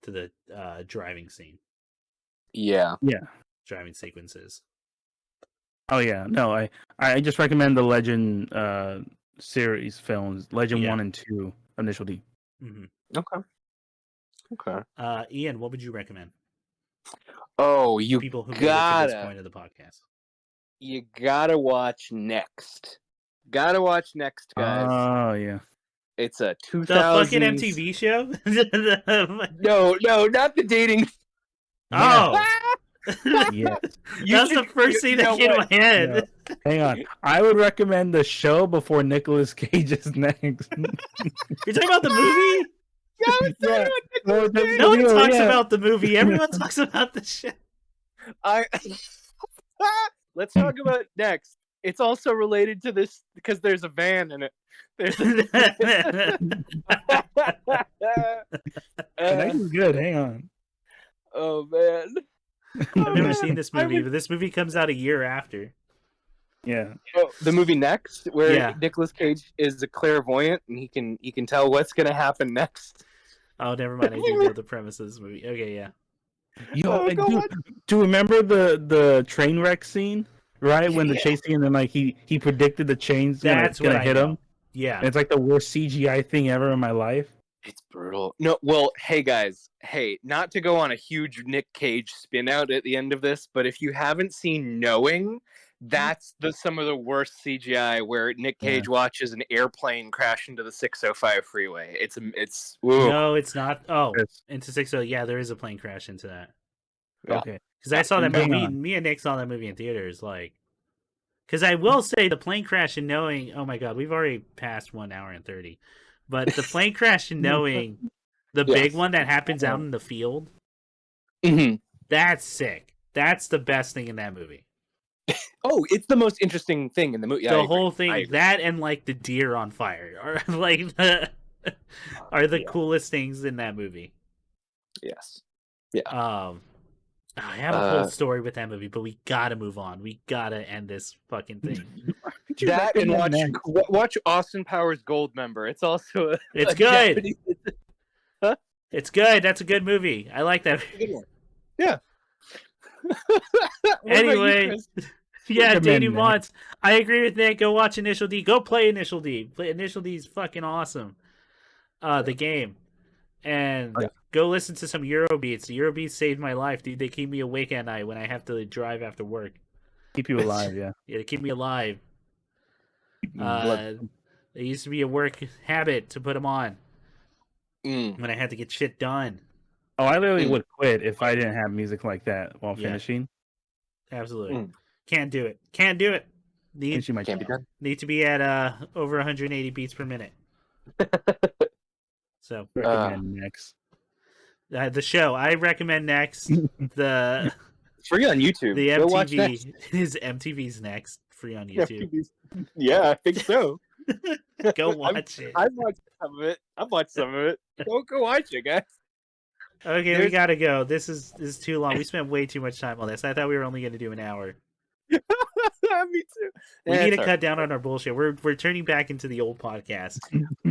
the driving scene. Yeah. Driving sequences. Oh yeah, no, I just recommend the Legend series films, Legend 1 and 2, Initial D. Okay. Ian, what would you recommend? Oh, people who made it to this point of the podcast. You gotta watch Next. Guys. Oh yeah. It's a 2000s... The fucking MTV show? No, not the dating. Oh. Yeah. That's the first thing that came to my head. Yeah. Hang on. I would recommend the show before Nicolas Cage's Next. You're talking about the movie? Yeah. No one talks about the movie. Everyone talks about the show. Let's talk about Next. It's also related to this because there's a van in it. Next is good. Hang on. Oh man. I've never seen this movie, but this movie comes out a year after. Yeah. Oh, the movie Next, where Nicolas Cage is a clairvoyant and he can tell what's gonna happen next. Oh, never mind. I do know the premise of this movie. Okay, yeah. Yo, do you remember the train wreck scene? Right when the chase scene, and then like he predicted the train's gonna hit him. Yeah, and it's like the worst CGI thing ever in my life. It's brutal. No, well, hey guys, not to go on a huge Nick Cage spin out at the end of this, but if you haven't seen Knowing, that's some of the worst CGI where Nick Cage watches an airplane crash into the 605 freeway. It's no, it's not. Oh, into 60. Yeah, there is a plane crash into that. Okay, because I saw that movie. Me and Nick saw that movie in theaters. Like, because I will say the plane crash in Knowing. Oh my god, we've already passed 1 hour and 30. But the plane crash in Knowing, the big one that happens out in the field, that's sick. That's the best thing in that movie. Oh, it's the most interesting thing in the movie. The whole thing, that and like the deer on fire, are like the coolest things in that movie. Yes. Yeah. I have a whole story with that movie, but we gotta move on. We gotta end this fucking thing. That and watch Austin Powers Goldmember. It's also it's good. It's good. That's a good movie. I like that. Good one. Yeah. Anyway, yeah, Recommend dating that. mods. I agree with Nick. Go watch Initial D. Go play Initial D. Initial D is fucking awesome. The game. And go listen to some Eurobeats. The Eurobeats saved my life, dude. They keep me awake at night when I have to drive after work. Keep you alive, yeah. Yeah, they keep me alive. Blood. It used to be a work habit to put them on when I had to get shit done. Oh, I literally would quit if I didn't have music like that while finishing. Absolutely. Can't do it. Can't do it. Need to be at over 180 beats per minute. So recommend next. The show I recommend next. The free on YouTube. The Go watch MTV is MTV's next, free on YouTube. Yeah, I think so. Go watch it. I've watched some of it. Go watch it, guys. Okay, we gotta go. This is too long. We spent way too much time on this. I thought we were only going to do an hour. Me too. We need to cut down on our bullshit. We're turning back into the old podcast.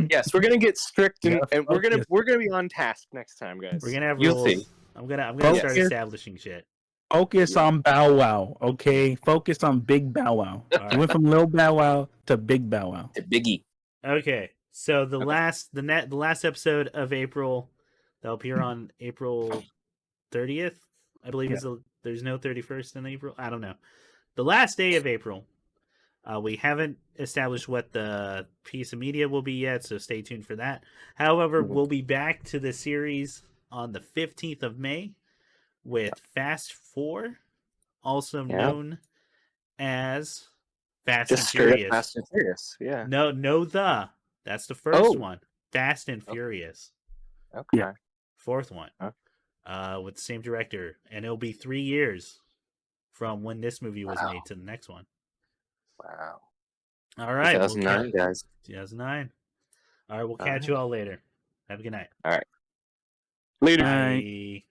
Yes, we're gonna get strict and we're gonna be on task next time, guys. We're gonna have rules. See. I'm gonna start establishing shit. Focus on Bow Wow, okay? Focus on Big Bow Wow. Right. Went from Little Bow Wow to Big Bow Wow to Biggie. Okay, so the last episode of April that'll appear on April 30th, I believe there's no 31st in April. I don't know. The last day of April. We haven't established what the piece of media will be yet, so stay tuned for that. However, we'll be back to the series on the 15th of May with Fast 4, also known as Fast and Furious. Fast and Furious, yeah. No, that's the first one. Fast and Furious. Okay. Yeah. Fourth one. With the same director, and it'll be 3 years from when this movie was made to the next one. Wow. All right. 2009, guys. 2009. All right, we'll catch you all later. Have a good night. All right. Later. Bye.